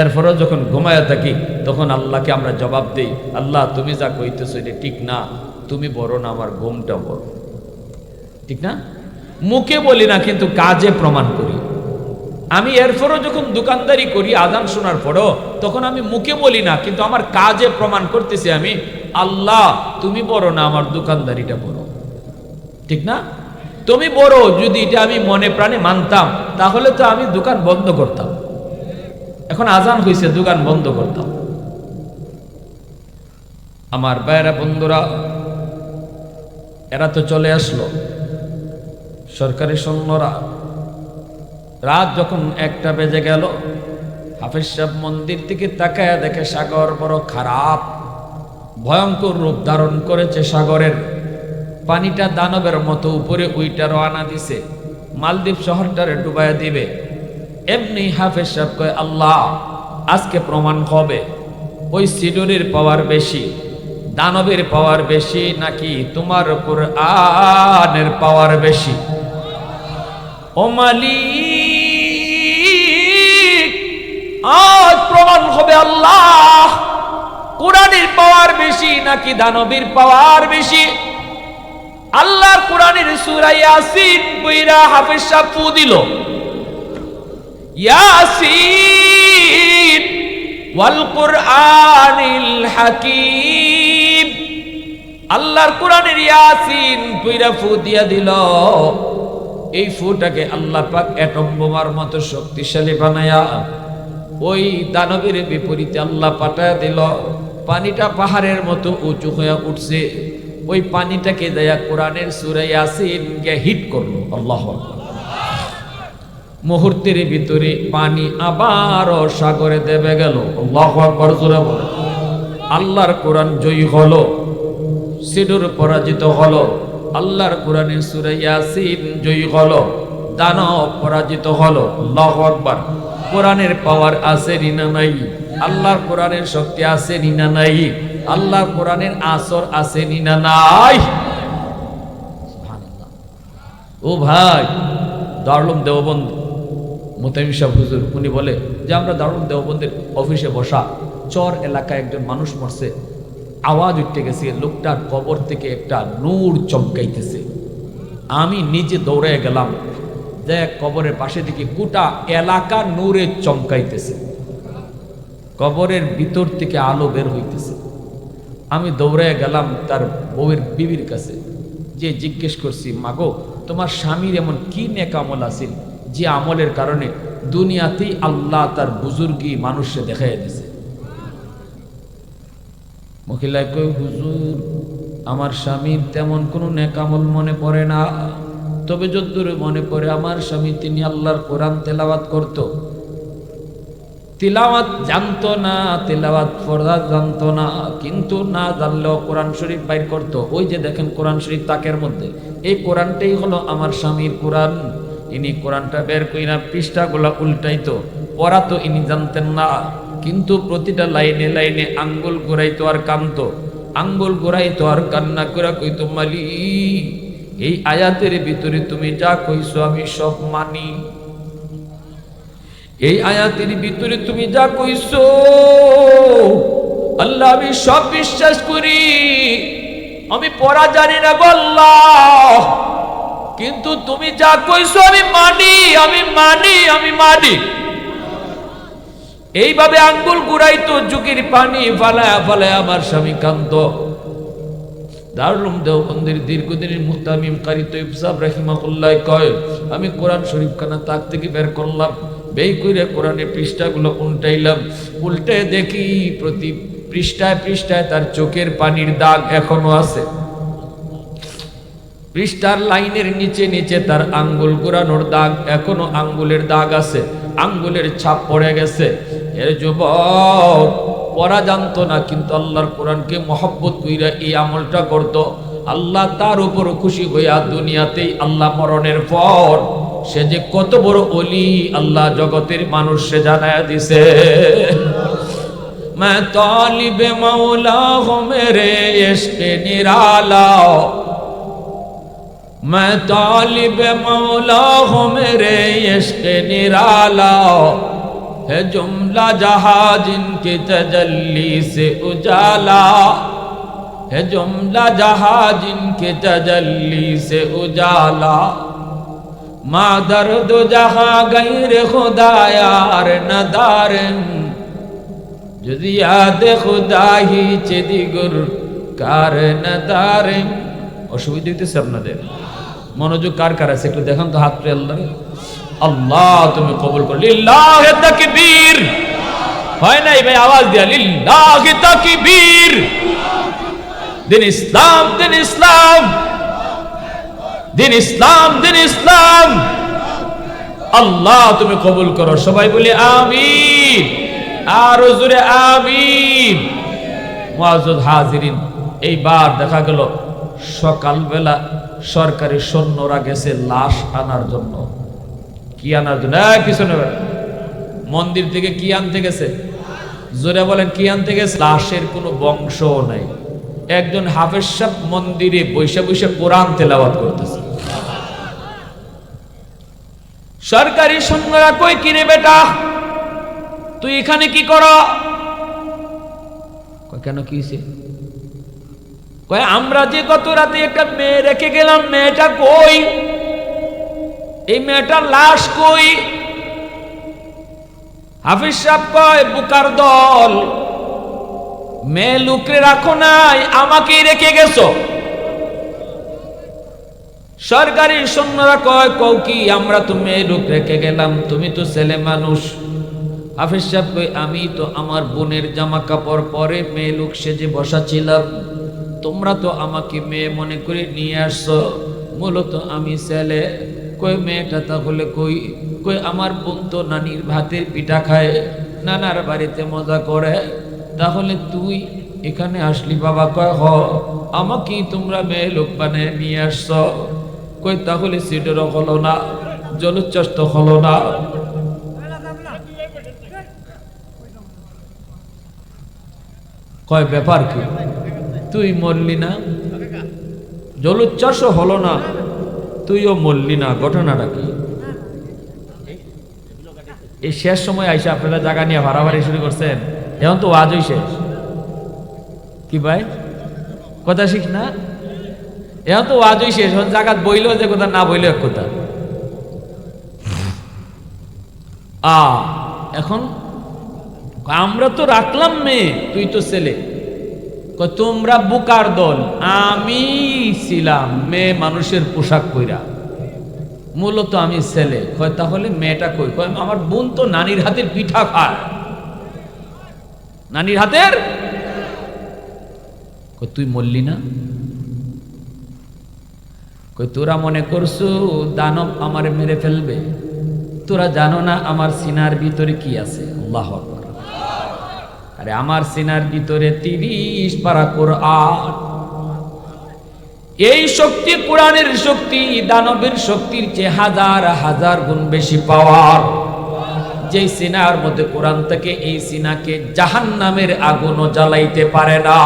এরপরও যখন ঘুমায় থাকি তখন আল্লাহকে আমরা জবাব দেই, আল্লাহ তুমি যা কইতেছো এটা ঠিক না, তুমি বড় না, আমার ঘুমটা বড়, ঠিক না? মুখে বলি না কিন্তু কাজে প্রমাণ করি। আমি এরপরও যখন দোকানদারি করি আজান শোনার পরও, তখন আমি মুখে বলি না কিন্তু আমার কাজে প্রমাণ করতেছি আমি, আল্লাহ তুমি বড় না, আমার দোকানদারিটা বড়, ঠিক না? তুমি বড় যদি এটা আমি মনে প্রাণে মানতাম তাহলে তো আমি দোকান বন্ধ করতাম। এখন আজান হয়েছে দোকান বন্ধ করতাম। আমার ভাইরা বন্ধুরা, এরা তো চলে আসলো সরকারি সৈন্যরা। রাত যখন 1টা বেজে গেল, হাফেজ সাহেব মন্দির থেকে তাকায়া দেখে সাগর বড় খারাপ, ভয়ঙ্কর রূপ ধারণ করেছে। সাগরের পানিটা দানবের মতো উপরে উইটা রওনা দিছে, মালদ্বীপ শহরটারে ডুবাইয়া দিবে। এমনি হাফেজ সাহেব কয়, আল্লাহ আজকে প্রমাণ হবে ওই সিডুরির পাওয়ার বেশি, দানবের পাওয়ার বেশি, নাকি তোমার কুরআনের পাওয়ার বেশি। ও মালিক, আজ প্রমাণ হবে আল্লাহ কুরআনের পাওয়ার বেশি নাকি দানবের পাওয়ার বেশি। আল্লাহর কুরআনের সূরা ইয়াসিন কইরা হাফেজ সাহেব ফু দিল, ইয়াসিন ওয়াল কুরআনিল হাকীম। আল্লাহর কুরআনের ইয়াসিন কইরা ফু দিয়া দিল। এই ফুটাকে আল্লাহ পাক অ্যাটম বোমার মতো শক্তিশালী বানায়া ওই দানবের বিপরীতে আল্লাহ পাঠায়া দিল। পানিটা পাহাড়ের মতো উঁচু হয়ে উঠছে। ওই পানিটাকে দেয়া কোরআনের সূরা ইয়াসিন কে হিট করলো। আল্লাহু আকবার। মুহূর্তের ভিতরে পানি আবারও সাগরে দেবে গেল। আল্লাহু আকবার জোরে বলে। আল্লাহর কোরআন জয়ী হলো, সিডুর পরাজিত হলো। আল্লাহর কোরআনের সূরা ইয়াসিন জয়ী হলো, দানব পরাজিত হলো। আল্লাহু আকবার। কোরআনের পাওয়ার আছে না নাই? আল্লাহর কোরআনের শক্তি আছে না নাই? আল্লাহর কোরআনের আসর আছে না নাই? সুবহানাল্লাহ। ও ভাই, দারুল দেওবন্দ মোতামিম সাহেব হুজুর উনি বলে যে আমরা দারুল দেওবন্দের অফিসে বসা, চর এলাকায় একজন মানুষ মরছে, আওয়াজ উঠতে গেছে, লোকটার কবর থেকে একটা নূর চমকাইতেছে। আমি নিজে দৌড়ে গেলাম, দেখ কবরের পাশে দিকে গোটা এলাকা নূরে চমকাইতেছে, কবরের ভিতর থেকে আলো বের হইতেছে। আমি দৌড়ে গেলাম তার বউয়ের বিবির কাছে, যে জিজ্ঞেস করছি, মাগো তোমার স্বামীর এমন কি নেক আমল আছিল যে আমলের কারণে দুনিয়াতেই আল্লাহ তার বুজুর্গি মানুষে দেখাই দিছে। মহিলায় কই, হুজুর আমার স্বামীর তেমন কোনো নেক আমল মনে পড়ে না, তবে যদ্দূর মনে পড়ে আমার স্বামী তিনি আল্লাহর কোরআন তেলাওয়াত করত। তিলাওয়াত জানতো না, তিলাওয়াত পড়া জানতো না, কিন্তু না জানলেও কোরআন শরীফ বাইর করত। ওই যে দেখেন কোরআন শরীফ তাকের মধ্যে, এই কোরআনটাই হলো আমার স্বামীর কোরআন। ইনি কোরআনটা বের কইরা পৃষ্ঠাগুলা উল্টাইতো, পড়া তো ইনি জানতেন না, কিন্তু প্রতিটা লাইনে লাইনে আঙ্গুল ঘুরাইতো আর কানতো, আঙ্গুল ঘুরাইতো আর কান্না করে কইতো, মালিক এই আয়াতের ভিতরে তুমি যা কইছো আমি সব মানি, এই আয়াতের ভিতরে তুমি যা কইছো আল্লাহ আমি সব বিশ্বাস করি। আমি পড়া জানি না গো আল্লাহ, কিন্তু তুমি যা কইছো আমি মানি, আমি মানি, আমি মানি। এইভাবে আঙ্গুল ঘুরাইতো, চোখের পানি ফালায়া ফালায়া আমার স্বামী কান্ত। দারুল দেওবন্দের দীর্ঘদিনের মুহতামিম কারি তৈয়ব সাহেব রাহিমাহুল্লাহ কয়, আমি কোরআন শরীফ খানা তাক থেকে বের করলাম, বেই করে কোরআনের পৃষ্ঠাগুলো উল্টাইলাম, উল্টে দেখি প্রতি পৃষ্ঠায় পৃষ্ঠায় তার চোখের পানির দাগ এখনো আছে। পৃষ্ঠার লাইনের নিচে নিচে তার আঙ্গুল ঘুরানোর দাগ, এখনো আঙ্গুলের দাগ আছে, আঙ্গুলের ছাপ পড়ে গেছে। এর যুবক পড়া জানতো না, কিন্তু আল্লাহর কোরআনকে মহব্বত কইরা এই আমলটা করত। আল্লাহ তার উপর খুশি হইয়া দুনিয়াতেই আল্লাহ মরণের পর সে যে কত বড় ওলি আল্লাহ জগতের মানুষ সে জানায়া দিছে। मैं तालिब मौला हूँ मेरे इश्क निराला, मैं तालिब मौला हूँ मेरे इश्क निराला, है जुमला जहाँ जिनके तजल्ली से उजाला, है जुमला जहाँ जिनके तजल्ली से उजाला, माँ दर्द जहाँ गैर खुदा यार नदारन, যদি ইয়াদে খুদাহি চেদিগুর কার নদারন। অসুবিধা হইতেছে আপনাদের? মনোযোগ কার কার আছে একটু দেখান তো হাত রে। আল্লাহ আল্লাহ তুমি কবুল করো। লিল্লাহি তাকবীর। হয় নাই ভাই, আওয়াজ দিয়া লিল্লাহি তাকবীর। দিন ইসলাম, দিন ইসলাম, দিন ইসলাম, দিন ইসলাম। আল্লাহ তুমি কবুল করো। সবাই বলি আমিন, আর জোরে আমিন। মুআজ্জাজ হাজিরিন, এইবার দেখা গেল সকালবেলা সরকারি সৈন্যরা গেছে লাশ আনার জন্য। কি আনার জন্য? পিছনে মন্দির থেকে কি আনতে গেছে? জোরে বলেন, কি আনতে গেছে? লাশের কোনো বংশ নাই। একজন হাফেজ সাহেব মন্দিরে বসে বসে কোরআন তেলাওয়াত করতেছে। সরকারি সৈন্যরা কই, কিরে বেটা তুই এখানে কি কর? কেন কি হয়েছে? কয় আমরা যে গত রাতে একটা মেয়ে রেখে গেলাম, মেয়েটা কই? এই মেয়েটার লাশ কই? হাফিজ সাহেব কয় বুকার দল, মেয়ে লুকরে রাখো নাই, আমাকেই রেখে গেছো। সরকারি সৈন্যরা কয় কও কি? আমরা তো মেয়ে লোক রেখে গেলাম, তুমি তো ছেলে মানুষ। হাফিজ সাহেব কই আমি তো আমার বোনের জামা কাপড় পরে মেয়ে লোক সেজে বসা ছিলাম, তোমরা তো আমাকে মেয়ে মনে করে নিয়ে আসছো, মূলত আমি ছেলে। কই মেয়েটা তাহলে কই? কই আমার বোন তো নানির ভাতের পিঠা খায়, নানার বাড়িতে মজা করে, তাহলে তুই এখানে আসলি বাবা? কয় হ, আমাকেই তোমরা মেয়ে লোক বানিয়ে নিয়ে আসছো। কই তাহলে সিটেরও হলো না, জলোচ্ছ্বাস তো হলো না। কয় ব্যাপার কি? তুই মরলি না, জলোচ্ছ্বাসও হলো না, তুইও মরলি না, ঘটনাটা কি? এই শেষ সময় আইসা আপনারা জায়গা নিয়ে ভাড়াভাড়ি শুরু করছেন, এখন তো আজই শেষ। কি ভাই কথা শিখ না? এখন তো আজই শেষ, এখন জায়গাত বইলেও যে কথা, না বইলেও এক কথা। এখন আমরা তো রাখলাম মেয়ে, তুই তো ছেলে। তোমরা বুকার দল, আমি ছিলাম মেয়ে মানুষের পোশাক পইরা, মূলত আমি ছেলে। কয় তাহলে মেয়েটা কই? কয় আমার বোন তো নানির হাতের পিঠা খায়, নানির হাতের। কই তুই মরলি না? কই তোরা মনে করছো দানব আমারে মেরে ফেলবে? তোরা জানো না আমার সিনার ভিতরে কি আছে? আল্লাহু আকবার। আরে আমার সিনার ভিতরে 30 পারা কোরআন। এই শক্তি কোরআনের শক্তি দানবের শক্তির চেয়ে হাজার হাজার গুণ বেশি পাওয়ার। যে সিনার মধ্যে কোরআন থেকে, এই সিনাকে জাহান্নামের আগুনও জ্বালাইতে পারে না।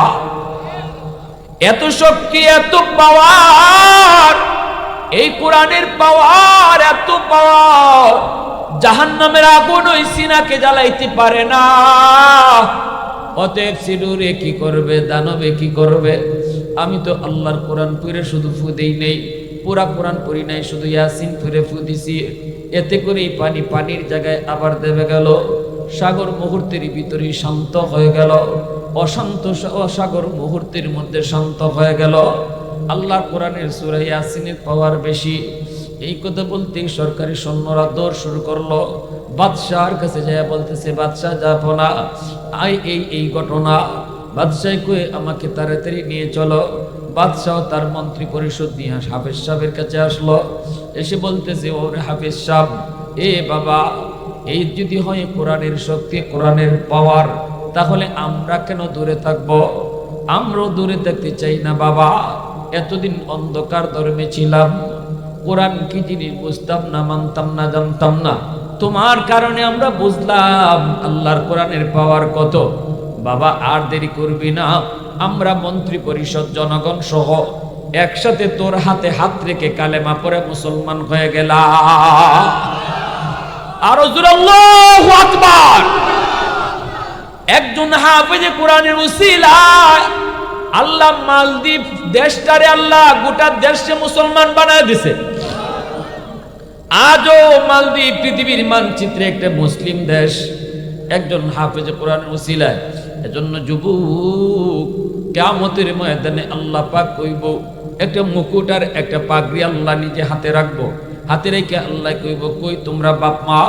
এত শক্তি, এত পাওয়ার, এই কোরআনের পাওয়ার, এত পাওয়ার, জাহান্নামের আগুন ওই সিনাকে জ্বালাইতে পারে না। অতএব সিডুরে কি করবে, দানবে কি করবে? আমি তো আল্লাহর কোরআন পড়ে শুধু ফু দেই নেই, পুরা কোরআন পড়ি নাই, শুধু ইয়াসিন পড়ে ফু দিছি। এতে করে পানি পানির জায়গায় আবার দেবে গেল, সাগর মুহূর্তের ভিতরে শান্ত হয়ে গেল, অশান্ত সাগর মুহূর্তের মধ্যে শান্ত হয়ে গেল। আল্লাহর কোরআনের সূরা ইয়াসিনের পাওয়ার বেশি। এই কথা বলতে সরকারি সৈন্যরা দৌড় শুরু করলো। বাদশাহর কাছে যায় বলতেছে, বাদশাহ যাব না, এই ঘটনা। বাদশাহ কয়ে আমাকে তাড়াতাড়ি নিয়ে চলো। বাদশাহ তার মন্ত্রী পরিষদ নিয়ে হাফেজ সাহেবের কাছে আসলো। এসে বলতেছে, ওরে হাফেজ সাহেব, এ বাবা, এই যদি হয় কোরআনের শক্তি, কোরআনের পাওয়ার, তাহলে আমরা কেন দূরে থাকবো? আমরাও দূরে থাকতে চাই না বাবা। এতদিন অন্ধকার ধর্মে ছিলাম, কোরআন কি জিনিস বুঝতাম না, মানতাম না, জানতাম না। তোমার কারণে আমরা বুঝলাম আল্লাহর কোরআনের পাওয়ার কত। বাবা আর দেরি করবি না, আমরা মন্ত্রী পরিষদ জনগণ সহ একসাথে তোর হাতে হাত রেখে কালেমা পড়ে মুসলমান হয়ে গেলাম। আরো জোরে আল্লাহু আকবার। একজন হাফেজে কোরআনের উসিলায় আল্লাহ মালদ্বীপ দেশটারে, আল্লাহ গোটা দেশে মুসলমান বানায় দিছে। আজও মালদ্বীপ পৃথিবীর মানচিত্রে একটা মুসলিম দেশ, একজন হাফেজে কোরআনের উসিলায়। এজন্য যুবক, কিয়ামতের ময়দানে আল্লাহ পাক কইব, একটা মুকুট আর একটা পাগড়ি আল্লাহ নিজে হাতে রাখবো। হাতে রেখে আল্লাহ কইব, কই তোমরা বাপ মা,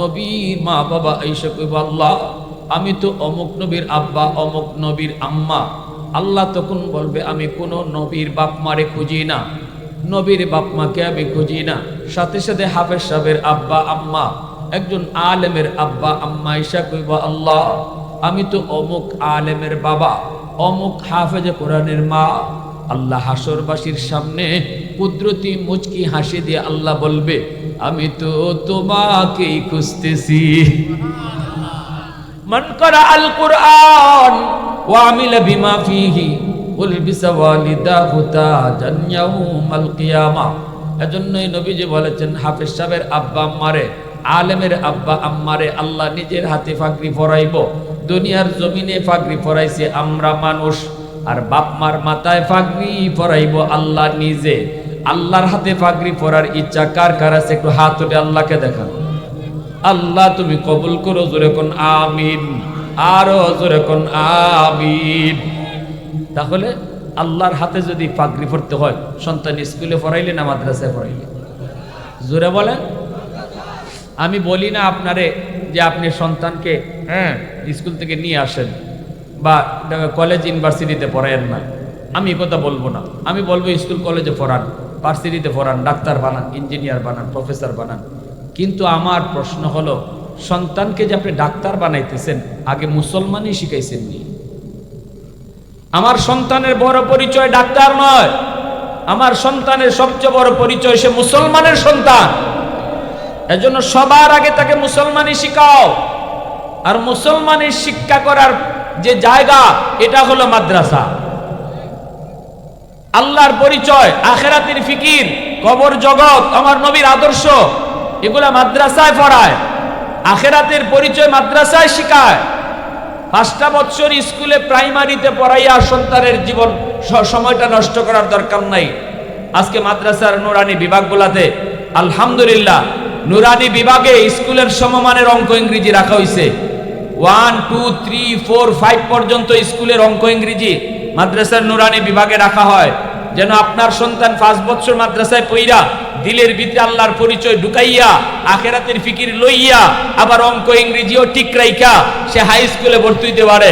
নবীর মা বাবা? আইসা কইব, আল্লাহ আমি তো অমুক নবীর আব্বা, অমুক নবীর আম্মা। আল্লাহ তখন বলবে, আমি কোন নবীর বাপ মারে খুঁজি না, নবীর বাপ মাকে আমি খুঁজি না, সাথে সাথে হাফেজ সাহেবের আব্বা আম্মা, একজন আলেমের আব্বা আম্মা ঈশা কইব আল্লাহ আমি তো অমুক আলেমের বাবা, অমুক হাফেজে কোরআনের মা। আল্লাহ হাসরবাসীর সামনে কুদরতি মুচকি হাসি দিয়ে আল্লাহ বলবে আমি তো তোমাকেই খুঁজতেছি। মান করা আল কুরআন ওয়া আমিলা বিমা ফিহি উলবিসা ওয়ালিদাহু তাজান ইয়াউমাল কিয়ামাহ। এজন্যই নবীজি বলেছেন হাফেজ সাহেবের আব্বা আম্মারে, আলেমের আব্বা আম্মারে আল্লাহ নিজের হাতে ফাগরি পরাইব। দুনিয়ার জমিনে ফাগরি পরাইছে আমরা মানুষ, আর বাপ মার মাথায় ফাগরি পরাইব আল্লাহ নিজে। আল্লাহর হাতে ফাগরি পরার ইচ্ছা কার কার আছে একটু হাত উঠে আল্লাহকে দেখান। আল্লাহ তুমি কবুল করো, জোরে কোন আমিন, আরো জোরে কোন আমিন। তাহলে আল্লাহর হাতে যদি পাগড়ি পড়তে হয়, সন্তান স্কুলে পড়াইলে না মাদ্রাসায় পড়াইলে? জোরে বলেন। আমি বলি না আপনারে যে আপনি সন্তানকে স্কুল থেকে নিয়ে আসেন বা কলেজ ইউনিভার্সিটিতে পড়ায়েন না, আমি কথা বলবো না। আমি বলবো স্কুল কলেজে পড়ান, ভার্সিটিতে পড়ান, ডাক্তার বানান, ইঞ্জিনিয়ার বানান, প্রফেসর বানান। কিন্তু আমার প্রশ্ন হলো, সন্তানকে যে আপনি ডাক্তার বানাইতেছেন, আগে মুসলমানই শিখাইছেন নি? আমার সন্তানের বড় পরিচয় ডাক্তার নয়, আমার সন্তানের সবচেয়ে বড় পরিচয় সে মুসলমানের সন্তান। এজন্য সবার আগে তাকে মুসলমানই শিখাও। আর মুসলমানের শিক্ষা করার যে জায়গা, এটা হলো মাদ্রাসা। আল্লাহর পরিচয়, আখিরাতের ফিকির, কবর জগৎ, আমার নবীর আদর্শ, এগুলা মাদ্রাসায় পড়ায়। আখিরাতের পরিচয় মাদ্রাসায় শিখায়। 5টা বছর স্কুলে প্রাইমারিতে পড়াইয়া সন্তানের জীবন সময়টা নষ্ট করার দরকার নাই। আজকে মাদ্রাসার নুরানি বিভাগগুলাতে আলহামদুলিল্লাহ, নুরানি বিভাগে স্কুলের সমমানের অঙ্ক ইংরেজি রাখা হয়েছে। 1, 2, 3, 4, 5 পর্যন্ত স্কুলের অঙ্ক ইংরেজি মাদ্রাসার নুরানি বিভাগে রাখা হয়, যেন আপনার সন্তান 5 বছর মাদ্রাসায় পইরা দিলের ভিতরে আল্লাহর পরিচয় ঢুকাইয়া, আখিরাতের ফিকির লইয়া, আবার অঙ্ক ইংরেজিও ঠিক রাইখা সে হাই স্কুলে ভর্তি হইতে পারে।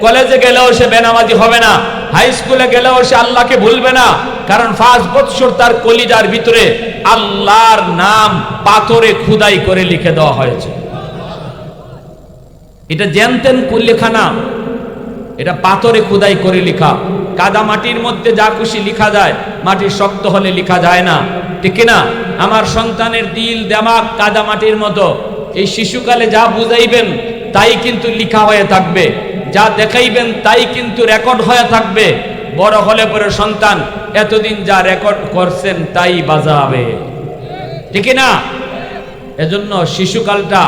কলেজে গেলেও সে বেনামাজি হবে না, হাই স্কুলে গেলেও সে আল্লাহকে ভুলবে না, কারণ 5 বছর তার কলিজার ভিতরে আল্লাহর নাম পাথরে খোদাই করে লিখে দেওয়া হয়েছে। এটা জেনতেন লেখা না, এটা পাথরে খোদাই করে লেখা। কাদা মাটির মধ্যে যা খুশি লিখা যায়, মাটির শক্ত হলে লিখা যায় না, ঠিক না? আমার সন্তানের দিল দিমাগ কাদা মাটির মতো। এই শিশুকালে যা বুঝাইবেন তাই কিন্তু লিখা হয়ে থাকবে, যা দেখাইবেন তাই কিন্তু রেকর্ড হয়ে থাকবে। বড় হলে পরে সন্তান এতদিন যা রেকর্ড করছেন তাই বাজাবে, ঠিক না? এজন্য শিশুকালটা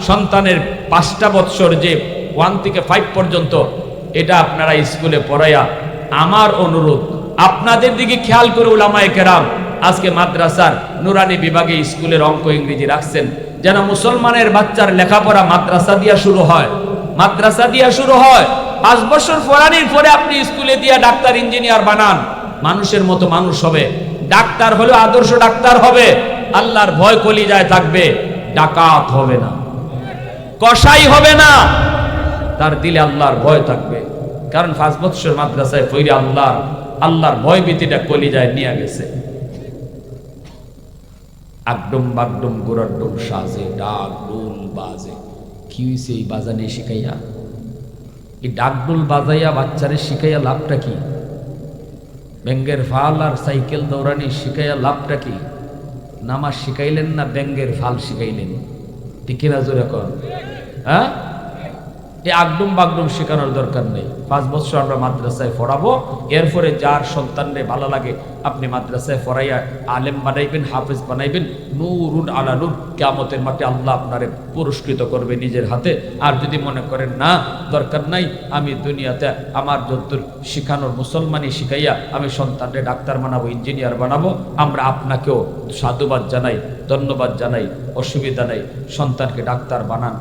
সন্তানের 5টা বছর, যে 1 থেকে 5 পর্যন্ত, এটা আপনারা স্কুলে পড়াইয়া, আমার অনুরোধ আপনাদের দিকে খেয়াল করে উলামায়ে কেরাম আজকে মাদ্রাসার নুরানি বিভাগে স্কুলের অঙ্ক ইংরেজি রাখছেন, যেন মুসলমানের বাচ্চার লেখাপড়া মাদ্রাসা দিয়া শুরু হয়। মাদ্রাসা দিয়া শুরু হয়। 5 বছর পড়ানোর পরে আপনি স্কুলে দিয়া ডাক্তার ইঞ্জিনিয়ার বানান, মানুষের মতো মানুষ হবে। ডাক্তার হলে আদর্শ ডাক্তার হবে, আল্লাহর ভয় কলিজায় থাকবে, ডাকাত হবে না, কসাই হবে না, তার দিলে আল্লাহর ভয় থাকবে। কারণ 5 বছর মাদ্রাসায় পড়ে আল্লাহর ভয় ভীতিটা কলিজায় নিয়ে গেছে। আগডুম বাগডুম গোরাডুম সাজে, ডাক ডোল বাজে। কি হইছে এই বাজানে শিখাইয়া? এই ডাক ডোল বাজাইয়া বাচ্চারে শিখাইয়া লাভটা কি? ব্যাঙ্গের ফাল আর সাইকেল দৌড়ানি শিখাইয়া লাভটা কি? নামাজ শিখাইলেন না ব্যাঙ্গের ফাল শিখাইলেন, ঠিক না? জোরে কর। হ্যাঁ, এই আগডুম বাগডুম শেখানোর দরকার নেই। 5 বছর আমরা মাদ্রাসায় পড়াবো, এরপরে যার সন্তানরে ভালো লাগে আপনি মাদ্রাসায় পড়াইয়া আলেম বানাইবেন, হাফেজ বানাইবেন, নূরুন আলা নূর। কিয়ামতের মাঠে আল্লাহ আপনারে পুরস্কৃত করবে নিজের হাতে। আর যদি মনে করেন না দরকার নাই, আমি দুনিয়াতে আমার যদ্দূর শিখানোর মুসলমানই শিখাইয়া আমি সন্তানরে ডাক্তার বানাবো, ইঞ্জিনিয়ার বানাবো, আমরা আপনাকেও সাধুবাদ জানাই, ধন্যবাদ জানাই, অসুবিধা নাই। সন্তানকে ডাক্তার বানান,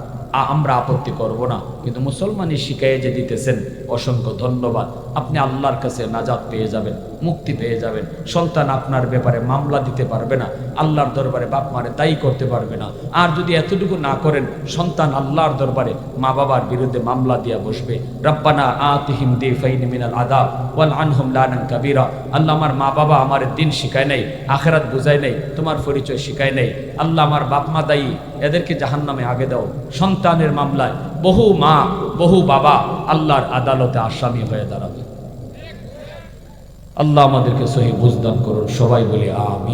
আমরা আপত্তি করব না, কিন্তু মুসলমানই শিখাইয়ে যে দিতেছেন অসংখ্য ধন্যবাদ। আপনি আল্লাহর কাছে নাজাত পেয়ে যাবেন। মুক্তি পেয়ে যাবেন। সন্তান আপনার ব্যাপারে মামলা দিতে পারবে না, আল্লাহর দরবারে বাপ মারে দায়ী করতে পারবে না। আর যদি এতটুকু না করেন, সন্তান আল্লাহর দরবারে মা বাবার বিরুদ্ধে মামলা দিয়া বসবে। রব্বানা আতিহিম দিফাইন মিনাল আযাব ওয়াল আনহুম লানান কাবীরা। আল্লাহ, আমার মা বাবা আমার দিন শিখায় নাই, আখিরাত বুঝায় নাই, তোমার পরিচয় শিখায় নাই। আল্লাহ, আমার বাপ মা দায়ী, এদেরকে জাহান্নামে আগে দাও। সন্তানের মামলায় বহু মা বহু বাবা আল্লাহর আদালতে আসামি হয়ে দাঁড়াবে। আল্লাহ আমাদেরকে সহি বুঝদান করুন। সবাই বলি আমিন।